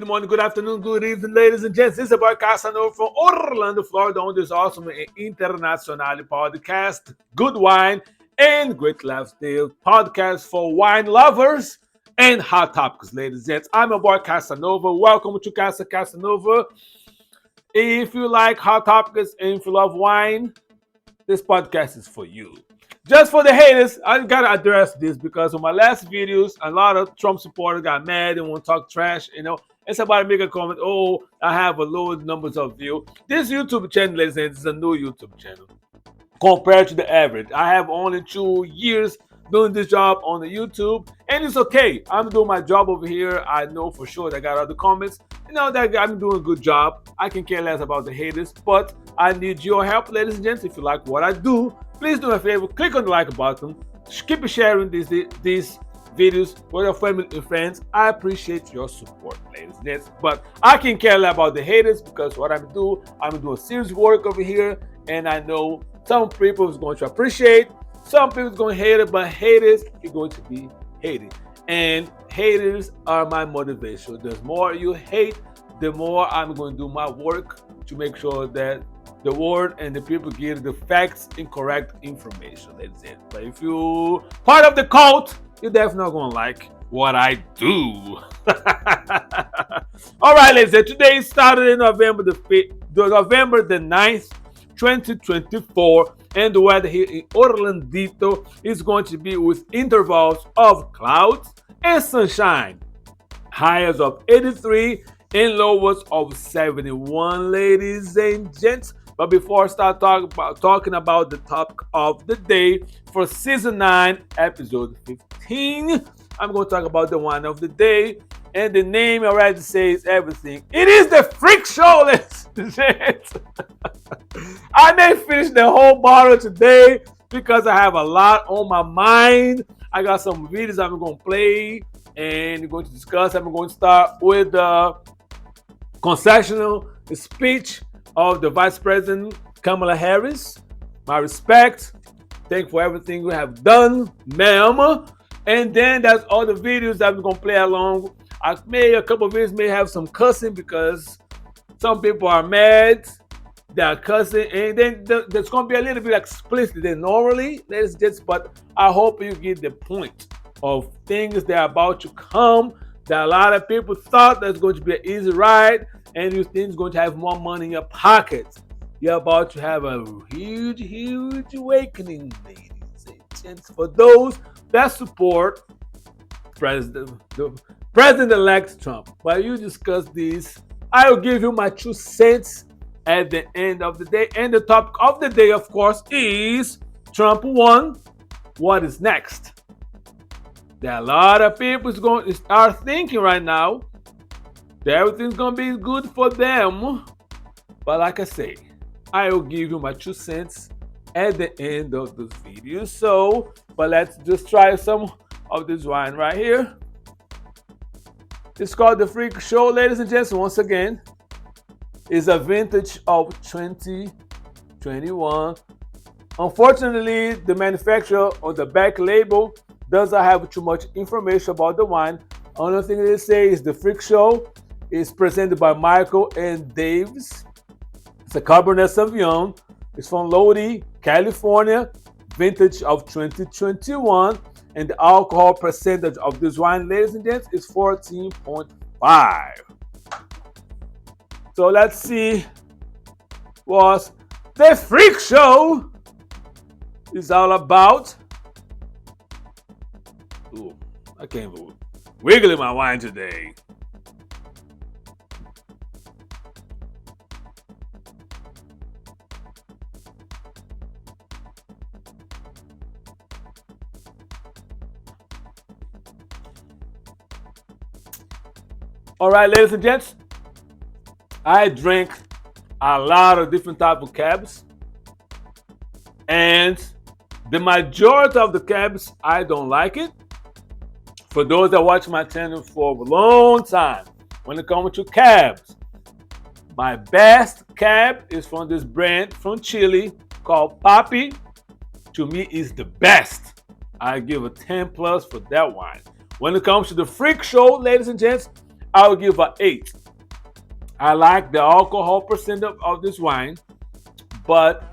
good morning, good afternoon, good evening, ladies and gents. This is your boy Casanova from Orlando, Florida, on this awesome and international podcast, Good Wine and Great Lifestyle podcast for wine lovers and hot topics, ladies and gents. I'm your boy Casanova. Welcome to Casanova. If you like hot topics and if you love wine, this podcast is for you. Just for the haters, I gotta address this because on my last videos, a lot of Trump supporters got mad and want to talk trash, and somebody make a comment, oh, I have a low numbers of views. This YouTube channel, ladies and gents, is a new YouTube channel compared to the average. I have only 2 years doing this job on the YouTube, and it's okay. I'm doing my job over here. I know for sure that I got other comments. That I'm doing a good job. I can care less about the haters, but I need your help, ladies and gents. If you like what I do, please do me a favor, click on the like button. Keep sharing these videos with your family and friends. I appreciate your support, ladies and gents. But I can care less about the haters because what I'm doing serious work over here, and I know some people is going to appreciate, some people is going to hate it, but haters are going to be hated. And haters are my motivation. The more you hate, the more I'm going to do my work to make sure that the world and the people get the facts and correct information. That's it. But if you part of the cult, you're definitely not going to like what I do. All right, ladies and gentlemen. Today started in November the 9th, 2024, and the weather here in Orlando is going to be with intervals of clouds and sunshine. Highs of 83 and lows of 71, ladies and gents. But before I start talking about the topic of the day for season 9, episode 15, I'm going to talk about the wine of the day. And the name already says everything. It is the Freak Show, ladies and gents. I may finish the whole bottle today because I have a lot on my mind. I got some videos I'm going to play and going to discuss. I'm going to start with the concessional speech of the Vice President Kamala Harris. My respect. Thank you for everything you have done, ma'am. And then that's all the videos that I'm going to play along. I made a couple of videos, may have some cussing because some people are mad. They are cussing. And then there's going to be a little bit explicit than normally. But I hope you get the point of things that are about to come. That a lot of people thought that's going to be an easy ride. And you think it's going to have more money in your pocket. You're about to have a huge, huge awakening, ladies and gents. For those that support President-elect Trump. While you discuss this, I will give you my 2 cents at the end of the day. And the topic of the day, of course, is Trump won. What is next? There are a lot of people are thinking right now that everything's going to be good for them. But like I say, I will give you my 2 cents at the end of this video. But let's just try some of this wine right here. It's called the Freak Show, ladies and gents. Once again, it's a vintage of 2021. Unfortunately, the manufacturer on the back label doesn't have too much information about the wine. Only thing they say is the Freak Show is presented by Michael and Davis. It's a Cabernet Sauvignon. It's from Lodi, California, vintage of 2021. And the alcohol percentage of this wine, ladies and gents, is 14.5. So let's see what the Freak Show is all about. Ooh, I can't even wiggle my wine today. All right, ladies and gents, I drink a lot of different types of cabs, and the majority of the cabs, I don't like it. For those that watch my channel for a long time, when it comes to cabs, my best cab is from this brand from Chile called Papi. To me, is the best. I give a 10 plus for that wine. When it comes to the Freak Show, ladies and gents, I'll give an 8. I like the alcohol percent of this wine, but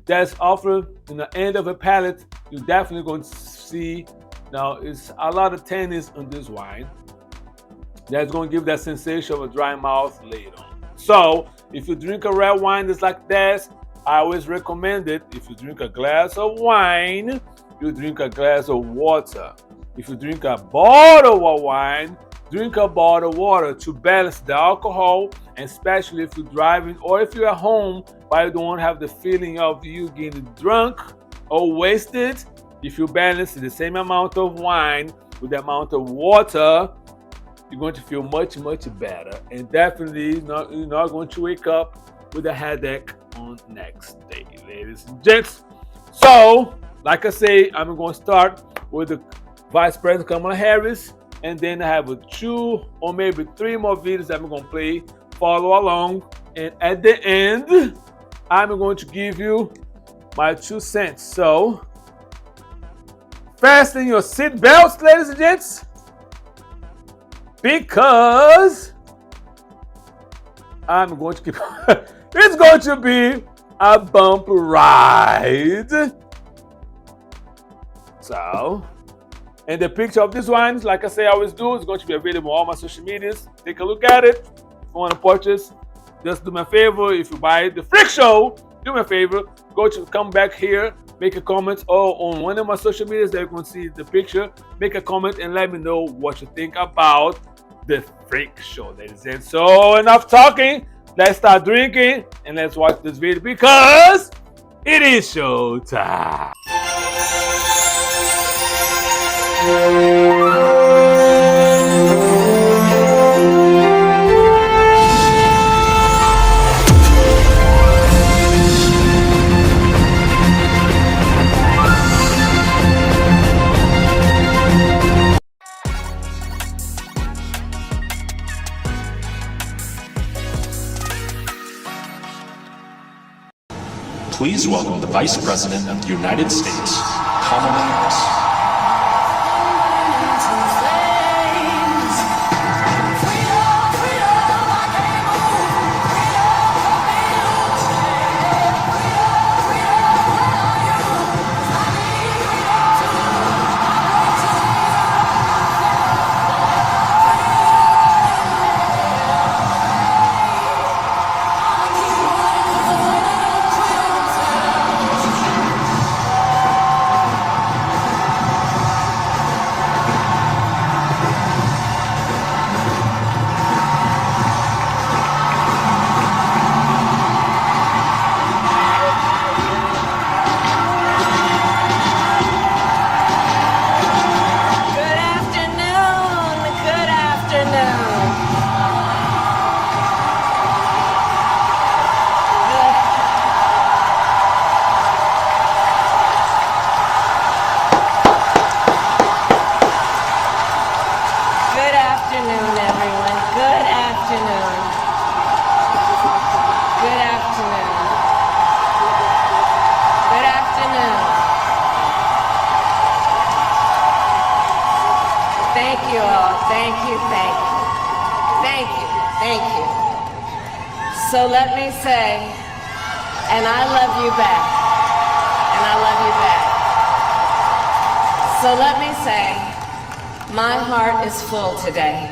that's offered in the end of a palate. You're definitely going to see now it's a lot of tannins in this wine. That's going to give that sensation of a dry mouth later on. So if you drink a red wine that's like this, I always recommend it. If you drink a glass of wine, you drink a glass of water. If you drink a bottle of wine, drink a bottle of water to balance the alcohol, and especially if you're driving or if you're at home but you don't have the feeling of you getting drunk or wasted. If you balance the same amount of wine with the amount of water, you're going to feel much, much better. And definitely you're not going to wake up with a headache on next day, ladies and gents. So, like I say, I'm going to start with the Vice President Kamala Harris, and then I have 2 or maybe 3 more videos that I'm going to play. Follow along, and at the end, I'm going to give you my 2 cents. So, fasten your seat belts, ladies and gents, because I'm going to keep. It's going to be a bump ride. So, and the picture of this wine, like I say I always do, is going to be available on all my social medias. Take a look at it. If you want to purchase, just do me a favor. If you buy the Freakshow, do me a favor. Come back here, make a comment, or on one of my social medias that you can see the picture. Make a comment and let me know what you think about the Freakshow, ladies and gents. So enough talking. Let's start drinking and let's watch this video because it is show time. Please welcome the Vice President of the United States, Kamala Harris. So let me say, and I love you back, and I love you back. So let me say, my heart is full today.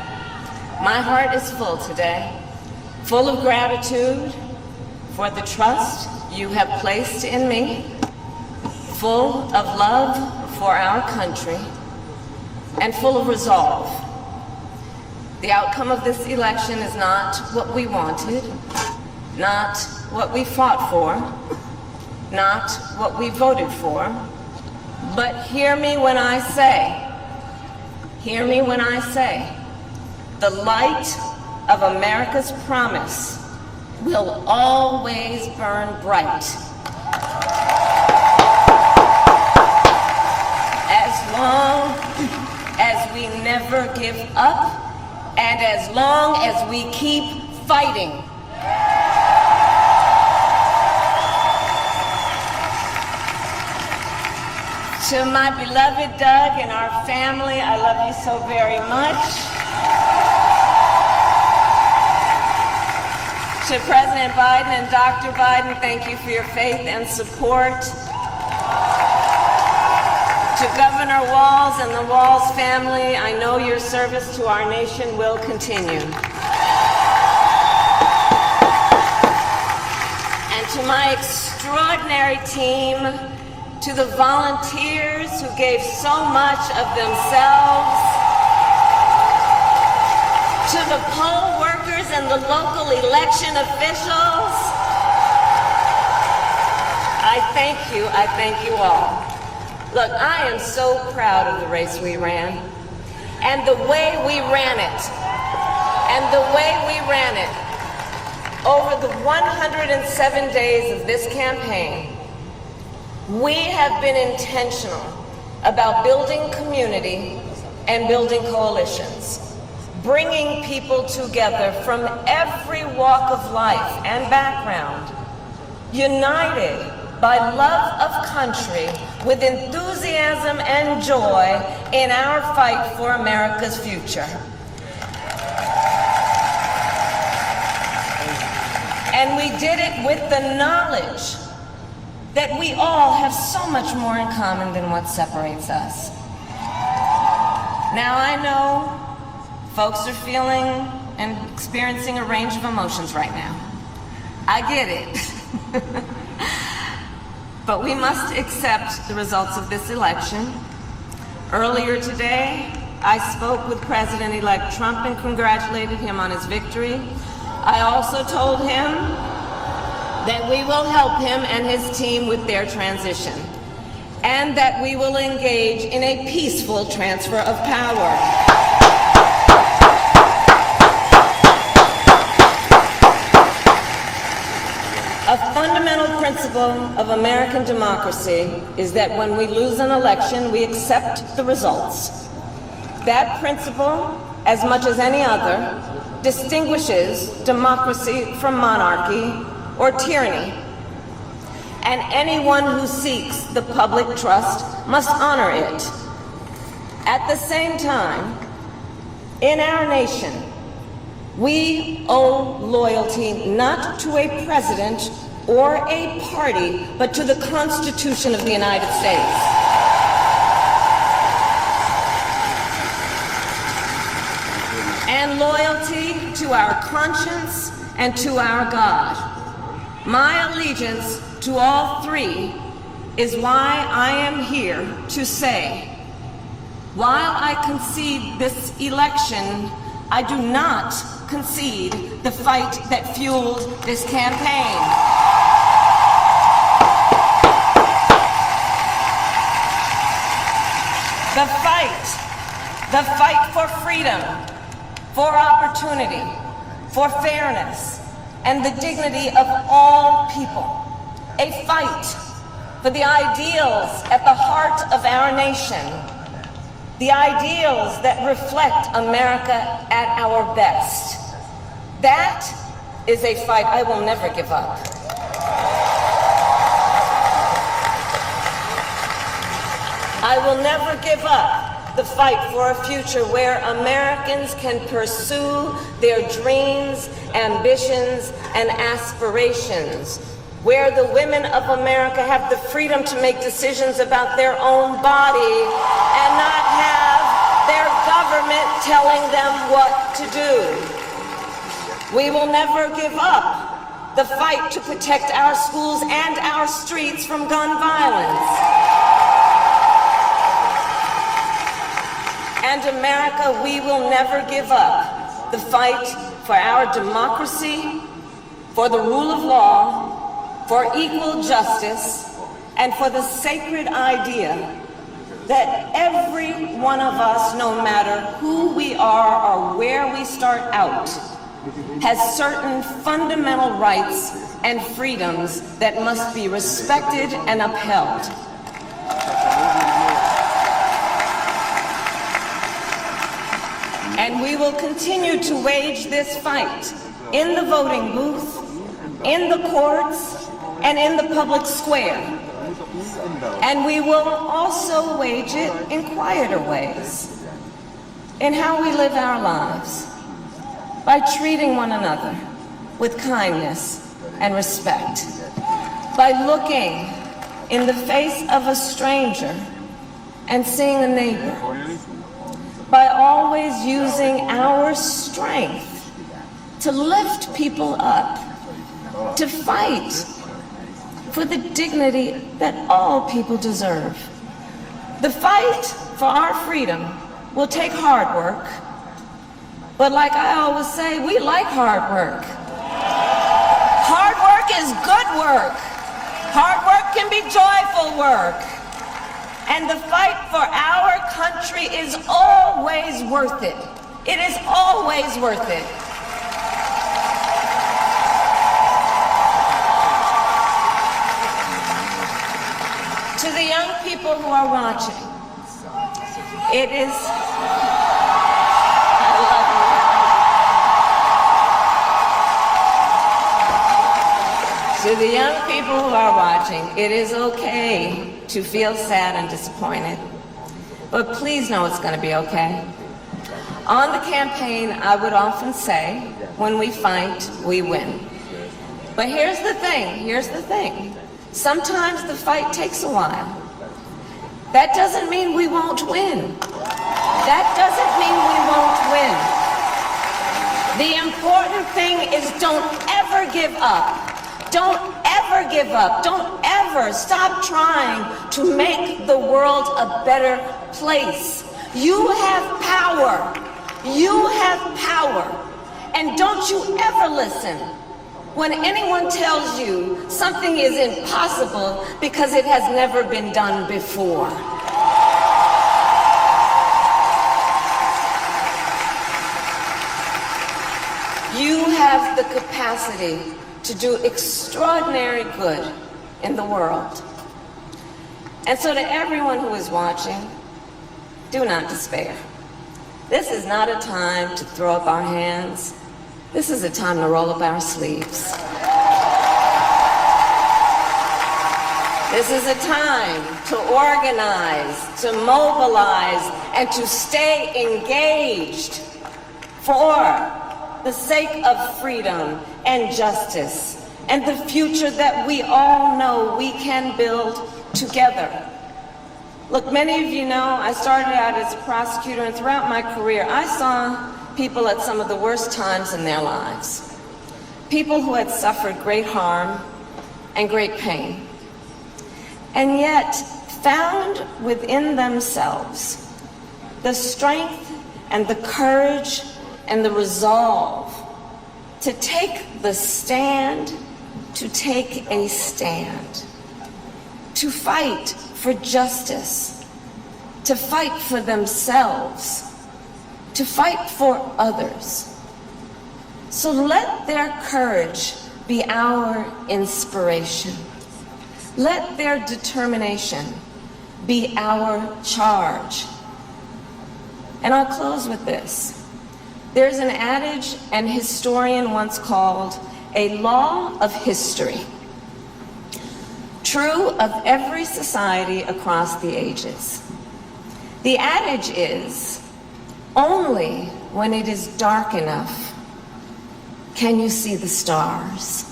My heart is full today, full of gratitude for the trust you have placed in me, full of love for our country, and full of resolve. The outcome of this election is not what we wanted, not what we fought for, not what we voted for, but hear me when I say, the light of America's promise will always burn bright. As long as we never give up, and as long as we keep fighting. To my beloved Doug and our family, I love you so very much. To President Biden and Dr. Biden, thank you for your faith and support. To Governor Walz and the Walz family, I know your service to our nation will continue. And to my extraordinary team, to the volunteers who gave so much of themselves, to the poll workers and the local election officials, I thank you all. Look, I am so proud of the race we ran, and the way we ran it, over the 107 days of this campaign, we have been intentional about building community and building coalitions, bringing people together from every walk of life and background, united by love of country with enthusiasm and joy in our fight for America's future. And we did it with the knowledge that we all have so much more in common than what separates us. Now I know folks are feeling and experiencing a range of emotions right now. I get it. But we must accept the results of this election. Earlier today, I spoke with President-elect Trump and congratulated him on his victory. I also told him that we will help him and his team with their transition, and that we will engage in a peaceful transfer of power. A fundamental principle of American democracy is that when we lose an election, we accept the results. That principle, as much as any other, distinguishes democracy from monarchy or tyranny. And anyone who seeks the public trust must honor it. At the same time, in our nation, we owe loyalty not to a president or a party, but to the Constitution of the United States. And loyalty to our conscience and to our God. My allegiance to all three is why I am here to say, while I concede this election, I do not concede the fight that fueled this campaign. The fight for freedom, for opportunity, for fairness, and the dignity of all people. A fight for the ideals at the heart of our nation, the ideals that reflect America at our best. That is a fight I will never give up. I will never give up the fight for a future where Americans can pursue their dreams, ambitions, and aspirations, where the women of America have the freedom to make decisions about their own body and not have their government telling them what to do. We will never give up the fight to protect our schools and our streets from gun violence. And America, we will never give up the fight for our democracy, for the rule of law, for equal justice, and for the sacred idea that every one of us, no matter who we are or where we start out, has certain fundamental rights and freedoms that must be respected and upheld. And we will continue to wage this fight in the voting booth, in the courts, and in the public square. And we will also wage it in quieter ways, in how we live our lives, by treating one another with kindness and respect, by looking in the face of a stranger and seeing a neighbor, by always using our strength to lift people up, to fight for the dignity that all people deserve. The fight for our freedom will take hard work, but like I always say, we like hard work. Hard work is good work. Hard work can be joyful work. And the fight for our country is always worth it. It is always worth it. To the young people who are watching, it is, I love you. To the young people who are watching, it is okay to feel sad and disappointed, but please know it's going to be okay. On the campaign, I would often say, when we fight, we win. But here's the thing. Sometimes the fight takes a while. That doesn't mean we won't win. That doesn't mean we won't win. The important thing is don't ever give up. Don't ever give up. Don't ever stop trying to make the world a better place. You have power. You have power. And don't you ever listen when anyone tells you something is impossible because it has never been done before. You have the capacity to do extraordinary good in the world. And so to everyone who is watching, do not despair. This is not a time to throw up our hands. This is a time to roll up our sleeves. This is a time to organize, to mobilize, and to stay engaged for the sake of freedom and justice and the future that we all know we can build together. Look, many of you know I started out as a prosecutor, and throughout my career I saw people at some of the worst times in their lives. People who had suffered great harm and great pain, and yet found within themselves the strength and the courage and the resolve to take the stand, to take a stand, to fight for justice, to fight for themselves, to fight for others. So let their courage be our inspiration. Let their determination be our charge. And I'll close with this. There's an adage an historian once called a law of history, true of every society across the ages. The adage is, only when it is dark enough can you see the stars.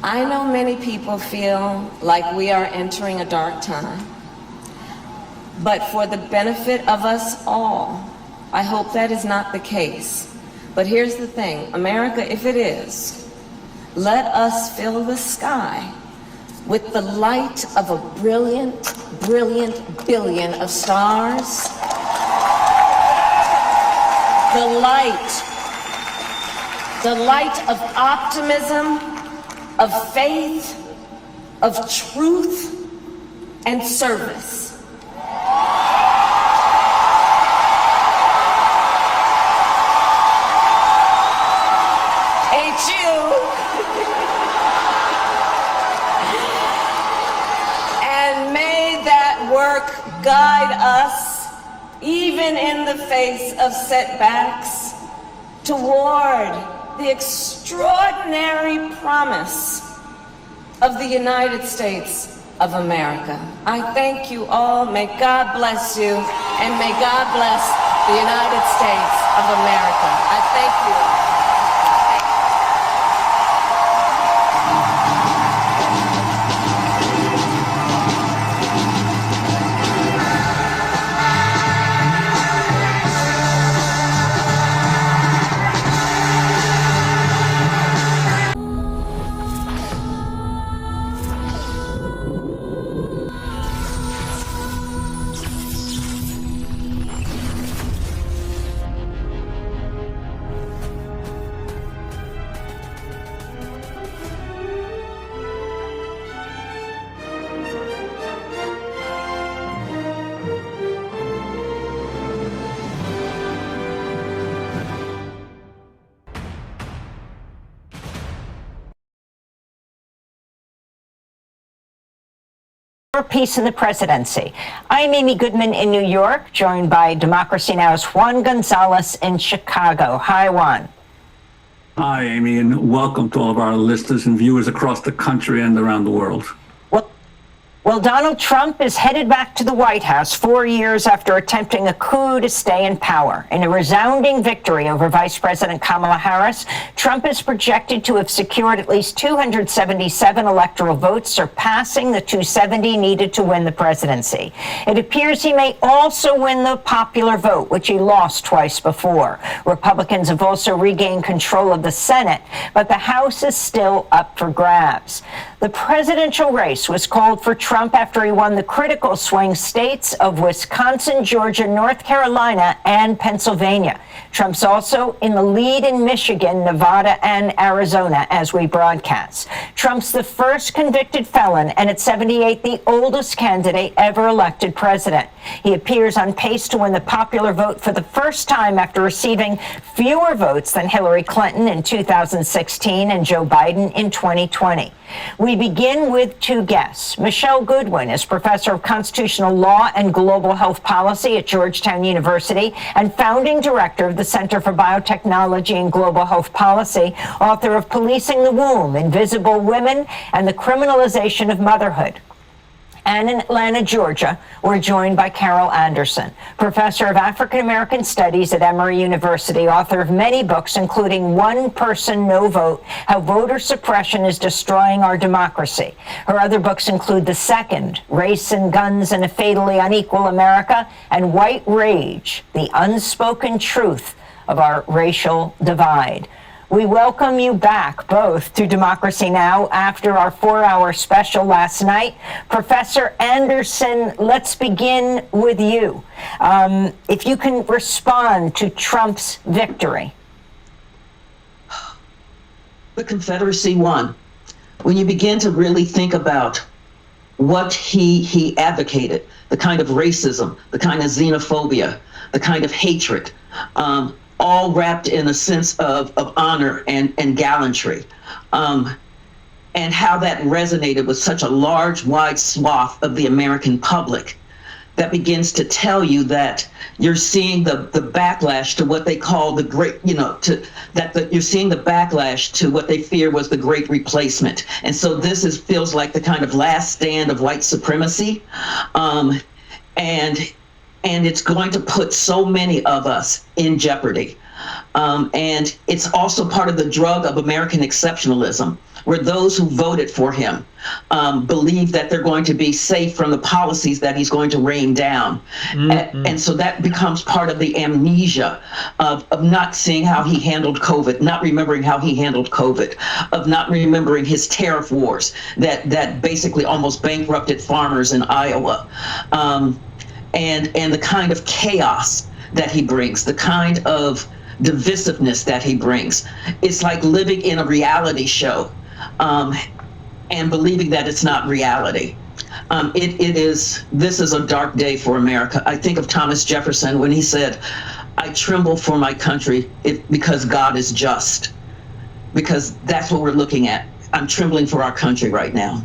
I know many people feel like we are entering a dark time, but for the benefit of us all, I hope that is not the case. But here's the thing, America, if it is, let us fill the sky with the light of a brilliant, brilliant billion of stars. The light of optimism, of faith, of truth, and service. And may that work guide us, even in the face of setbacks, toward the extraordinary promise of the United States of America. I thank you all. May God bless you, and may God bless the United States of America. I thank you all. for peace in the presidency. I'm Amy Goodman in New York, joined by Democracy Now!'s Juan Gonzalez in Chicago. Hi, Juan. Hi, Amy, and welcome to all of our listeners and viewers across the country and around the world. Well, Donald Trump is headed back to the White House 4 years after attempting a coup to stay in power. In a resounding victory over Vice President Kamala Harris, Trump is projected to have secured at least 277 electoral votes, surpassing the 270 needed to win the presidency. It appears he may also win the popular vote, which he lost twice before. Republicans have also regained control of the Senate, but the House is still up for grabs. The presidential race was called for Trump after he won the critical swing states of Wisconsin, Georgia, North Carolina, and Pennsylvania. Trump's also in the lead in Michigan, Nevada, and Arizona as we broadcast. Trump's the first convicted felon, and at 78, the oldest candidate ever elected president. He appears on pace to win the popular vote for the first time after receiving fewer votes than Hillary Clinton in 2016 and Joe Biden in 2020. We begin with two guests. Michelle Goodwin is professor of constitutional law and global health policy at Georgetown University and founding director of the Center for Biotechnology and Global Health Policy, author of Policing the Womb, Invisible Women, and the Criminalization of Motherhood. And in Atlanta, Georgia, we're joined by Carol Anderson, professor of African American Studies at Emory University, author of many books, including One Person, No Vote, How Voter Suppression is Destroying Our Democracy. Her other books include The Second, Race and Guns in a Fatally Unequal America, and White Rage, The Unspoken Truth of Our Racial Divide. We welcome you back both to Democracy Now! After our 4-hour special last night. Professor Anderson, let's begin with you. If you can respond to Trump's victory. The Confederacy won. When you begin to really think about what he advocated, the kind of racism, the kind of xenophobia, the kind of hatred, all wrapped in a sense of honor and gallantry, and how that resonated with such a large, wide swath of the American public, that begins to tell you that you're seeing the backlash to what they call the great, you're seeing the backlash to what they fear was the great replacement. And so this feels like the kind of last stand of white supremacy, and it's going to put so many of us in jeopardy. And it's also part of the drug of American exceptionalism, where those who voted for him believe that they're going to be safe from the policies that he's going to rain down. Mm-hmm. And so that becomes part of the amnesia of not seeing how he handled COVID, not remembering how he handled COVID, of not remembering his tariff wars that basically almost bankrupted farmers in Iowa. And the kind of chaos that he brings, the kind of divisiveness that he brings. It's like living in a reality show and believing that it's not reality. This is a dark day for America. I think of Thomas Jefferson when he said, "I tremble for my country because God is just," because that's what we're looking at. I'm trembling for our country right now.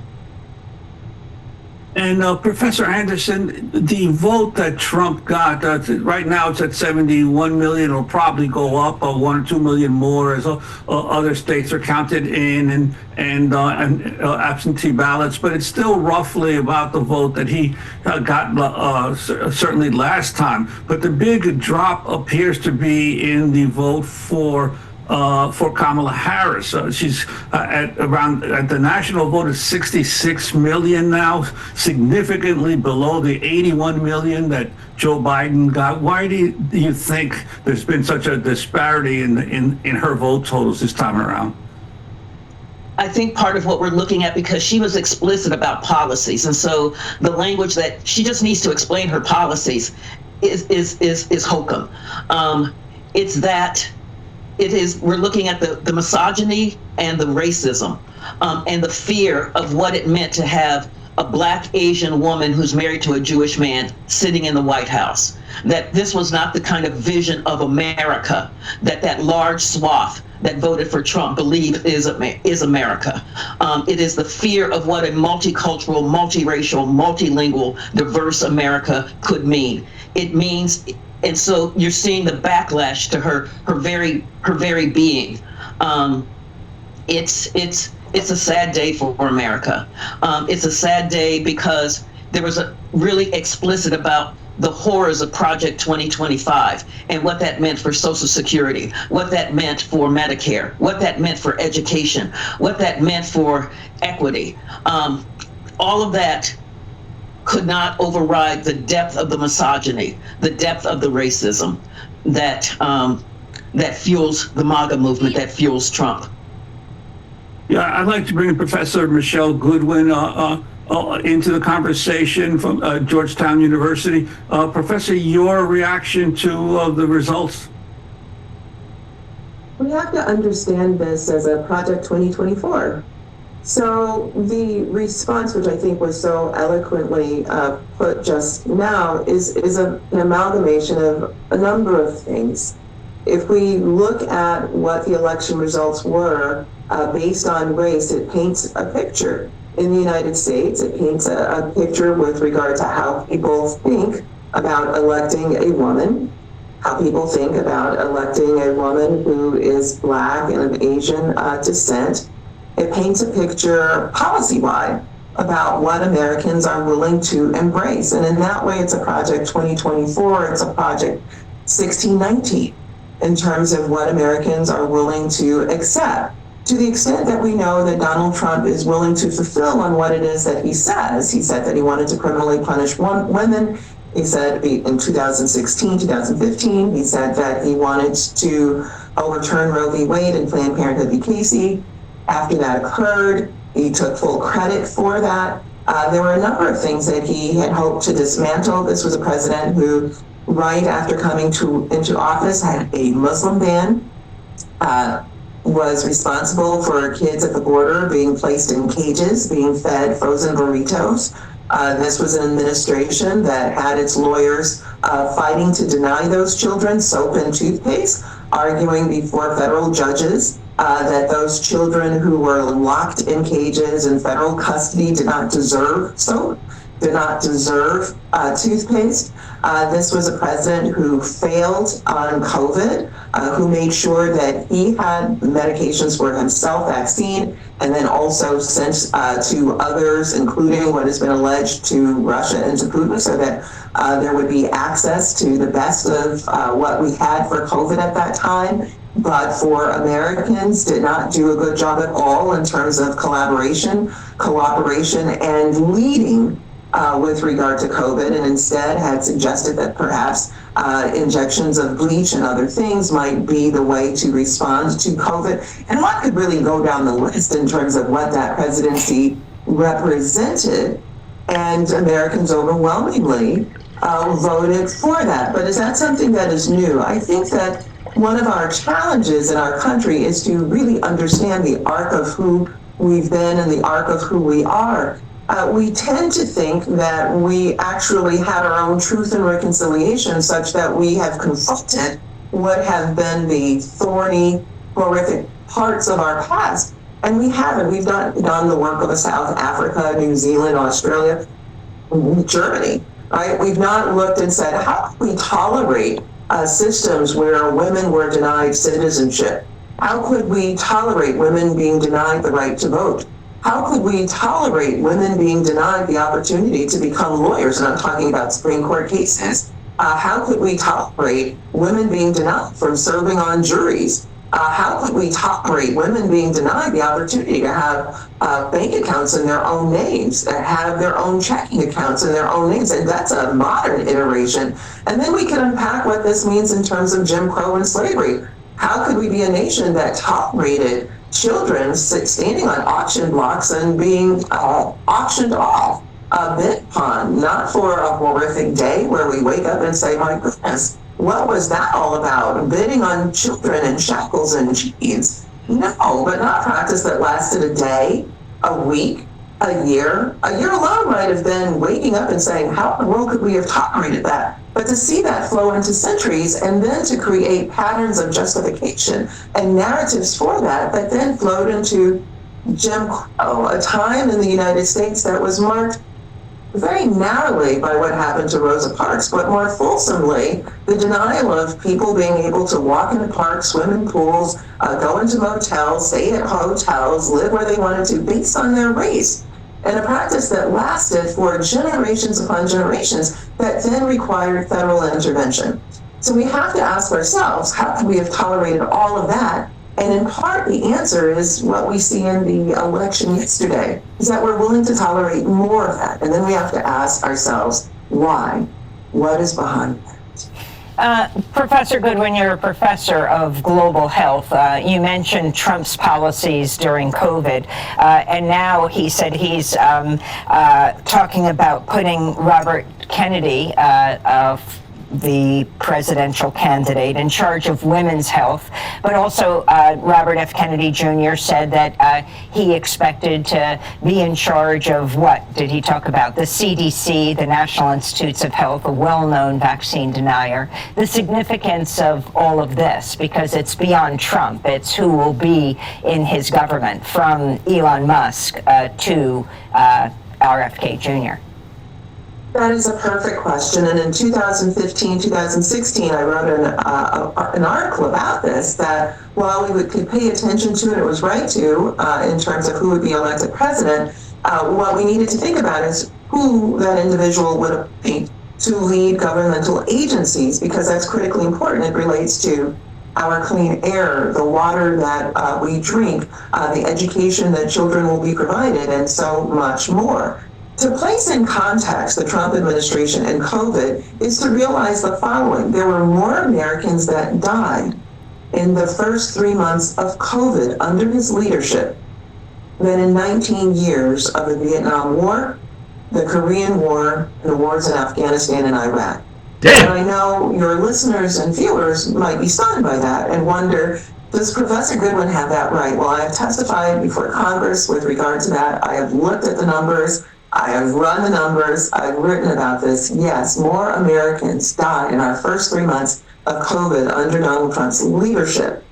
And Professor Anderson, the vote that Trump got, right now it's at 71 million. It'll probably go up 1 or 2 million more as other states are counted in and absentee ballots. But it's still roughly about the vote that he got certainly last time. But the big drop appears to be in the vote for Kamala Harris. She's at the national vote is 66 million now, significantly below the 81 million that Joe Biden got. Why do you think there's been such a disparity in her vote totals this time around? I think part of what we're looking at, because she was explicit about policies, and so the language that she just needs to explain her policies is hokum. It's that. We're looking at the misogyny and the racism and the fear of what it meant to have a Black Asian woman who's married to a Jewish man sitting in the White House. That this was not the kind of vision of America that large swath that voted for Trump believe is America. It is the fear of what a multicultural, multiracial, multilingual, diverse America could mean. It means, and so you're seeing the backlash to her very being. It's a sad day for America. It's a sad day because there was a really explicit about the horrors of Project 2025 and what that meant for Social Security, what that meant for Medicare, what that meant for education, what that meant for equity. All of that could not override the depth of the misogyny, the depth of the racism that fuels the MAGA movement, that fuels Trump. Yeah, I'd like to bring Professor Michelle Goodwin into the conversation from Georgetown University. Professor, your reaction to the results? We have to understand this as a Project 2024. So the response, which I think was so eloquently put just now, is an amalgamation of a number of things. If we look at what the election results were based on race, it paints a picture. In the United States, it paints a picture with regard to how people think about electing a woman, how people think about electing a woman who is Black and of Asian descent. It paints a picture policy-wide about what Americans are willing to embrace. And in that way, it's a Project 2024, it's a Project 1619 in terms of what Americans are willing to accept. To the extent that we know that Donald Trump is willing to fulfill on what it is that he says. He said that he wanted to criminally punish women. He said in 2016, 2015, he said that he wanted to overturn Roe v. Wade and Planned Parenthood v. Casey. After that occurred, he took full credit for that. There were a number of things that he had hoped to dismantle. This was a president who, right after coming into office, had a Muslim ban, was responsible for kids at the border being placed in cages, being fed frozen burritos. This was an administration that had its lawyers fighting to deny those children soap and toothpaste, arguing before federal judges that those children who were locked in cages in federal custody did not deserve soap, did not deserve toothpaste. This was a president who failed on COVID, who made sure that he had medications for himself, vaccine, and then also sent to others, including what has been alleged to Russia and to Putin, so that there would be access to the best of what we had for COVID at that time. But for Americans, did not do a good job at all in terms of collaboration, cooperation, and leading with regard to COVID, and instead had suggested that perhaps injections of bleach and other things might be the way to respond to COVID. And one could really go down the list in terms of what that presidency represented, and Americans overwhelmingly voted for that. But is that something that is new? I think that one of our challenges in our country is to really understand the arc of who we've been and the arc of who we are. We tend to think that we actually had our own truth and reconciliation such that we have confronted what have been the thorny, horrific parts of our past. And we haven't. We've done the work of South Africa, New Zealand, Australia, Germany, right? We've not looked and said, how can we tolerate systems where women were denied citizenship? How could we tolerate women being denied the right to vote? How could we tolerate women being denied the opportunity to become lawyers? And I'm talking about Supreme Court cases. How could we tolerate women being denied from serving on juries? How could we tolerate women being denied the opportunity to have bank accounts in their own names, have their own checking accounts in their own names? And that's a modern iteration. And then we can unpack what this means in terms of Jim Crow and slavery. How could we be a nation that tolerated children standing on auction blocks and being auctioned off, bid upon, not for a horrific day where we wake up and say, my goodness, what was that all about? Bidding on children in shackles and chains? No, but not practice that lasted a day, a week, a year. A year alone might have been waking up and saying, how in the world could we have tolerated that? But to see that flow into centuries and then to create patterns of justification and narratives for that then flowed into Jim Crow, a time in the United States that was marked very narrowly by what happened to Rosa Parks, but more fulsomely, the denial of people being able to walk in the park, swim in pools, go into motels, stay at hotels, live where they wanted to, based on their race. And a practice that lasted for generations upon generations that then required federal intervention. So we have to ask ourselves, how could we have tolerated all of that? And in part, the answer is what we see in the election yesterday, is that we're willing to tolerate more of that. And then we have to ask ourselves, why? What is behind that? Professor Goodwin, you're a professor of global health. You mentioned Trump's policies during COVID, and now he said he's talking about putting Robert Kennedy, the presidential candidate, in charge of women's health. But also Robert F. Kennedy Jr. said that he expected to be in charge of, what did he talk about? The CDC, the National Institutes of Health, a well-known vaccine denier. The significance of all of this, because it's beyond Trump, it's who will be in his government, from Elon Musk to RFK Jr. That is a perfect question. And in 2015, 2016, I wrote an article about this, that while we could pay attention to, and it was right to, in terms of who would be elected president, what we needed to think about is who that individual would appoint to lead governmental agencies, because that's critically important. It relates to our clean air, the water that we drink, the education that children will be provided, and so much more. To place in context the Trump administration and COVID is to realize the following. There were more Americans that died in the first 3 months of COVID under his leadership than in 19 years of the Vietnam War, the Korean War, and the wars in Afghanistan and Iraq. Damn. And I know your listeners and viewers might be stunned by that and wonder, does Professor Goodwin have that right? Well, I have testified before Congress with regard to that. I have looked at the numbers. I have run the numbers. I've written about this. Yes, more Americans died in our first 3 months of COVID under Donald Trump's leadership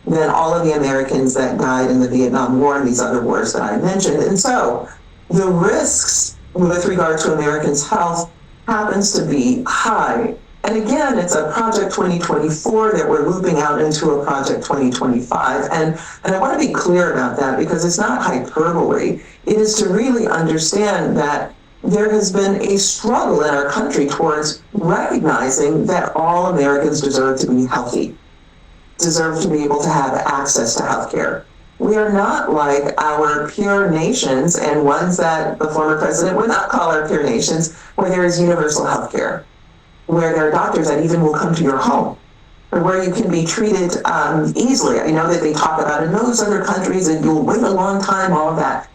than all of the Americans that died in the Vietnam War and these other wars that I mentioned. And so the risks with regard to Americans' health happens to be high. And again, it's a Project 2024 that we're looping out into a Project 2025. And I want to be clear about that, because it's not hyperbole. It is to really understand that there has been a struggle in our country towards recognizing that all Americans deserve to be healthy, deserve to be able to have access to health care. We are not like our peer nations, and ones that the former president would not call our peer nations, where there is universal health care, where there are doctors that even will come to your home, or where you can be treated easily. I know that they talk about in those other countries and you'll wait a long time, all of that.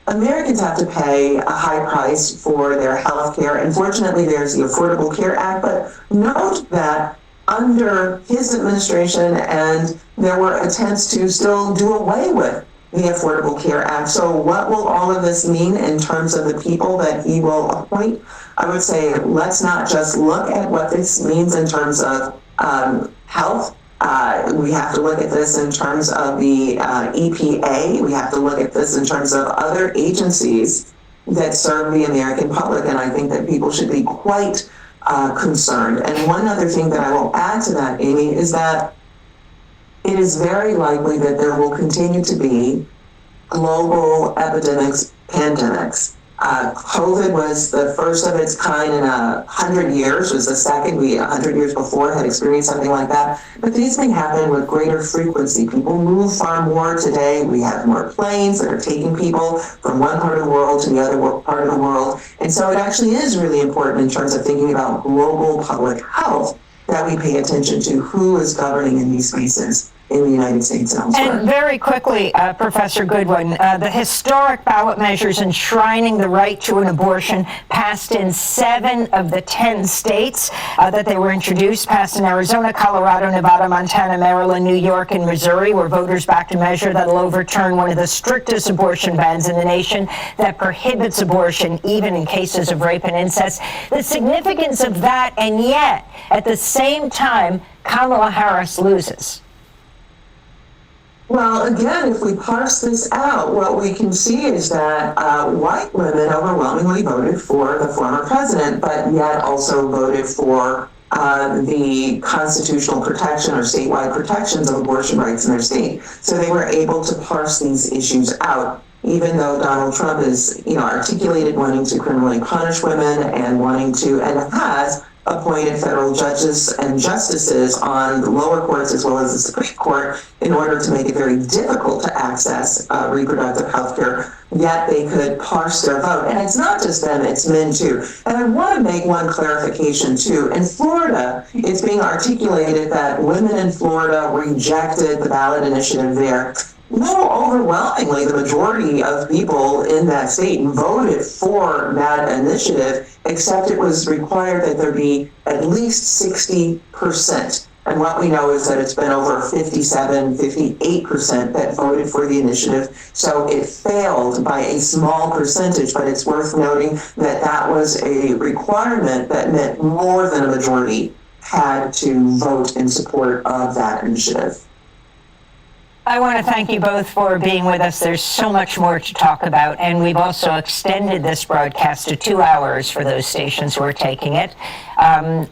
Americans have to pay a high price for their health care. Unfortunately, there's the Affordable Care Act, but note that under his administration, and there were attempts to still do away with the Affordable Care Act. So what will all of this mean in terms of the people that he will appoint? I would say, let's not just look at what this means in terms of health. We have to look at this in terms of the EPA. We have to look at this in terms of other agencies that serve the American public. And I think that people should be quite concerned. And one other thing that I will add to that, Amy, is that it is very likely that there will continue to be global epidemics, pandemics. COVID was the first of its kind in 100 years, was the second. We 100 years before had experienced something like that. But these may happen with greater frequency. People move far more today. We have more planes that are taking people from one part of the world to the other part of the world. And so it actually is really important in terms of thinking about global public health that we pay attention to who is governing in these spaces. in the United States and elsewhere. And very quickly, Professor Goodwin, the historic ballot measures enshrining the right to an abortion passed in 7 of the 10 states that they were introduced, passed in Arizona, Colorado, Nevada, Montana, Maryland, New York, and Missouri, where voters backed a measure that will overturn one of the strictest abortion bans in the nation that prohibits abortion even in cases of rape and incest. The significance of that, and yet, at the same time, Kamala Harris loses. Well, again, if we parse this out, what we can see is that white women overwhelmingly voted for the former president, but yet also voted for the constitutional protection or statewide protections of abortion rights in their state. So they were able to parse these issues out, even though Donald Trump is, articulated wanting to criminally punish women and wanting to, and has appointed federal judges and justices on the lower courts as well as the Supreme Court in order to make it very difficult to access reproductive health care, yet they could parse their vote. And it's not just them, it's men too. And I want to make one clarification too. In Florida, it's being articulated that women in Florida rejected the ballot initiative there. No, overwhelmingly, the majority of people in that state voted for that initiative, except it was required that there be at least 60%. And what we know is that it's been over 57, 58% that voted for the initiative. So it failed by a small percentage, but it's worth noting that that was a requirement that meant more than a majority had to vote in support of that initiative. I want to thank you both for being with us. There's so much more to talk about, and we've also extended this broadcast to 2 hours for those stations who are taking it.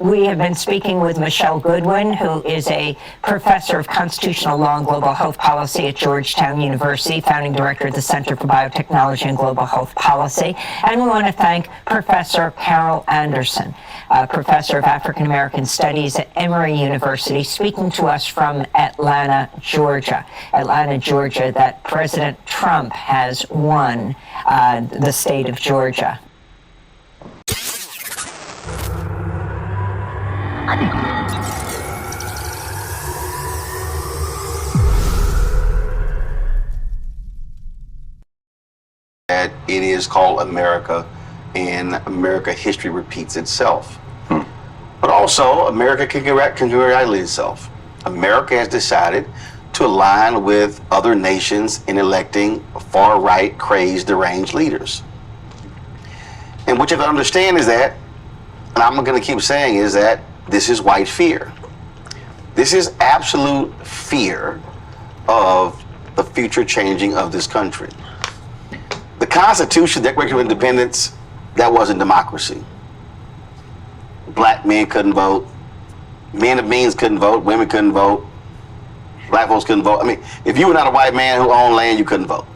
We have been speaking with Michelle Goodwin, who is a professor of constitutional law and global health policy at Georgetown University, founding director of the Center for Biotechnology and Global Health Policy. And we want to thank Professor Carol Anderson, professor of African American Studies at Emory University, speaking to us from Atlanta, Georgia. Atlanta, Georgia, that President Trump has won the state of Georgia. That it is called America, and America history repeats itself. But also, America can congratulate itself. America has decided to align with other nations in electing far-right, crazed, deranged leaders. And what you have to understand is that, and I'm going to keep saying, is that this is white fear. This is absolute fear of the future changing of this country. The Constitution, Declaration of Independence, that wasn't democracy. Black men couldn't vote. Men of means couldn't vote. Women couldn't vote. Black folks couldn't vote. I mean, if you were not a white man who owned land, you couldn't vote.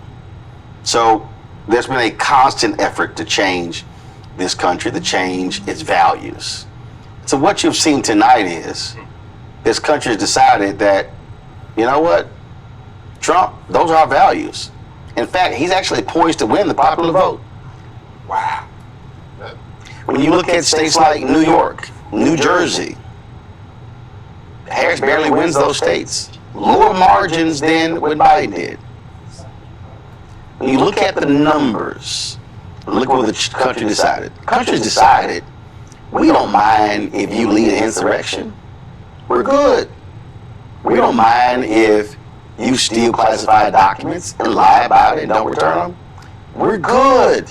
So there's been a constant effort to change this country, to change its values. So what you've seen tonight is this country has decided that, you know what, Trump, those are our values. In fact, he's actually poised to win the popular vote. Wow. When you look at states like New York, New Jersey, Harris barely wins those states. Lower margins than what Biden did. When you look at the numbers, look what the country decided. The country's decided, we don't mind if you lead an insurrection. We're good. We don't mind if you steal classified documents and lie about it and don't return them. We're good.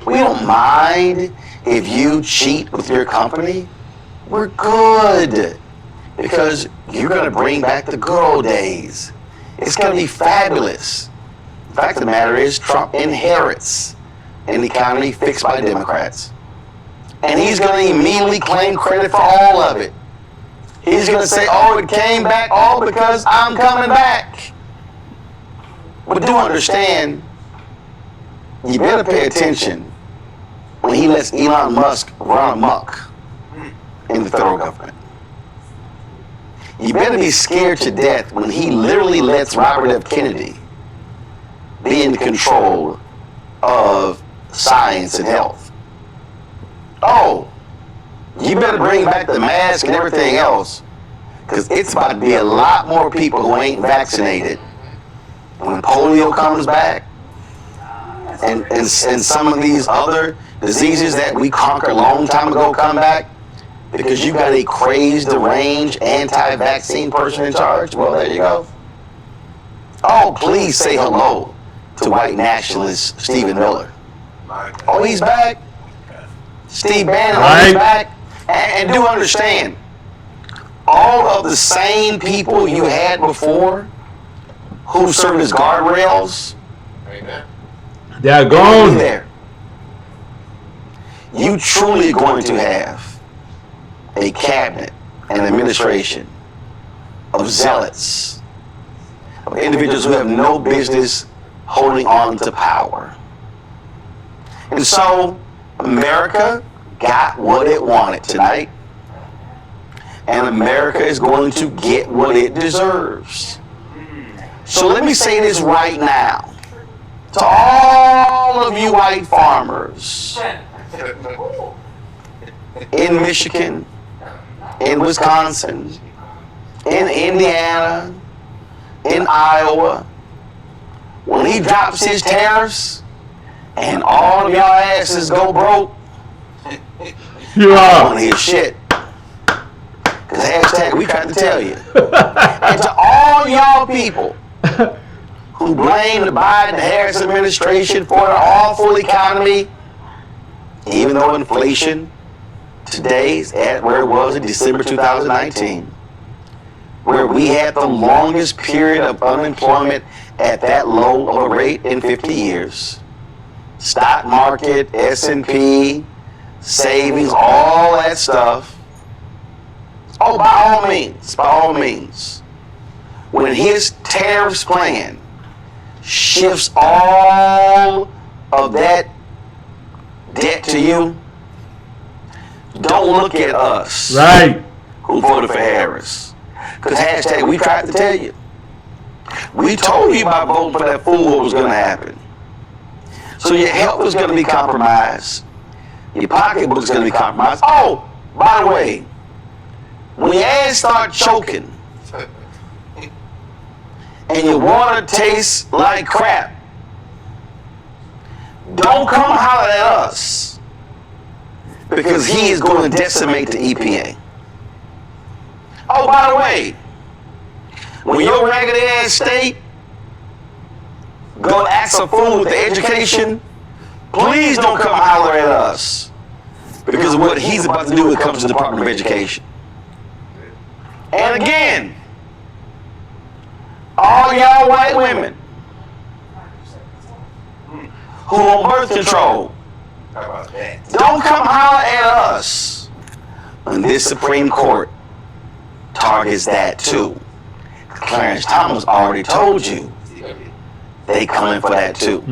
We don't mind if you cheat with your company. We're good. Because you're going to bring back the good old days. It's going to be fabulous. The fact of the matter is, Trump inherits an economy fixed by Democrats. And he's going to immediately claim credit for all of it. He's going to say, oh, it came back all because I'm coming back. But do understand, you better pay attention when he lets Elon Musk run amok in the federal government. You better be scared to death when he literally lets Robert F. Kennedy be in control of science and health. Oh, you better bring back the mask and everything else, Because it's about to be a lot more people who ain't vaccinated. When polio comes back, and some of these other diseases that we conquered a long time ago come back, because you got a crazed, deranged, anti-vaccine person in charge, well, there you go. Oh, please say hello to white nationalist Stephen Miller. Oh, he's back. Steve Bannon, he's back. And do understand, all of the same people you had before who served as guardrails, they are gone. There. You truly going to have a cabinet and administration of zealots, of individuals who have no business holding on to power. And so America got what it wanted tonight, and America is going to get what it deserves. So let me say this right now to all of you white farmers in Michigan, in Wisconsin, in Indiana, in Iowa, when he drops his tariffs and all of y'all asses go broke, you want to hear shit. Because hashtag we tried to tell you. And to all y'all people who blame the Biden-Harris administration for the awful economy, even though inflation today is at where it was in December 2019, where we had the longest period of unemployment at that low of a rate in 50 years. Stock market, S&P, savings, all that stuff. Oh, by all means, when his tariffs plan shifts all of that debt to you, don't look at us, right, who voted for Harris. Because hashtag we tried to tell you. We told you about voting for that fool what was going to happen. So your health is going to be compromised. Your pocketbook's going to be compromised. Oh, by the way, when your ass start choking and your water tastes like crap, don't come holler at us, because he is going to decimate the EPA. Oh, by the way, when your raggedy ass state go ask a fool with the education, please don't come holler at us, because what he's about to do when it comes to the Department of Education. And again, all y'all white women who on birth control, don't come holler at us when this Supreme Court targets that too. Clarence Thomas already told you they coming for that too.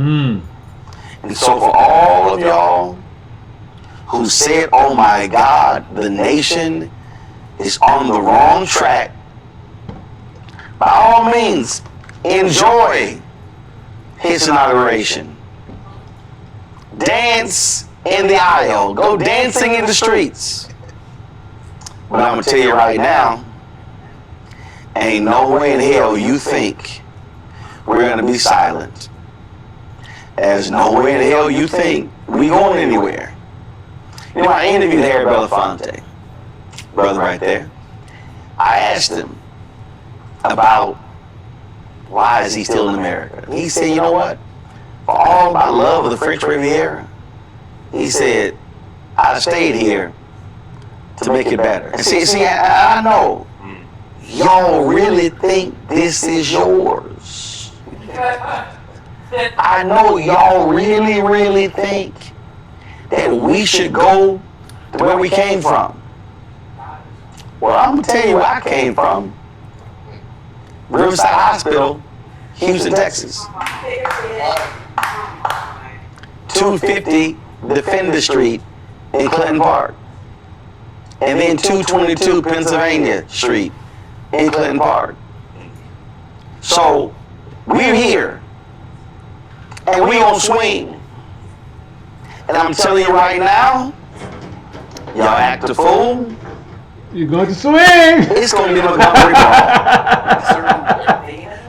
And so for all of y'all who said, oh my God, the nation is on the wrong track, by all means, enjoy his inauguration. Dance in the aisle. Go dancing in the streets. But I'm going to tell you right now, ain't no way in hell you think we're going to be silent. There's no way in hell you think we going anywhere. You know, I interviewed Harry Belafonte, brother right there. I asked him about why is he still in America. He said, you know what? For all my love of the French Riviera, he said, I stayed here to make it better. And see, I know y'all really think this is yours. I know y'all really, really think that we should go to where we came from. Well, I'm going to tell you where I came from. Riverside Hospital, Houston, Texas. 250 Defender Street in Clinton Park. And then 222 Pennsylvania Street in Clinton Park. So, we're here. And we gonna swing. And I'm telling you right now, y'all act a fool. You're going to swing. It's going to be the Montgomery ball.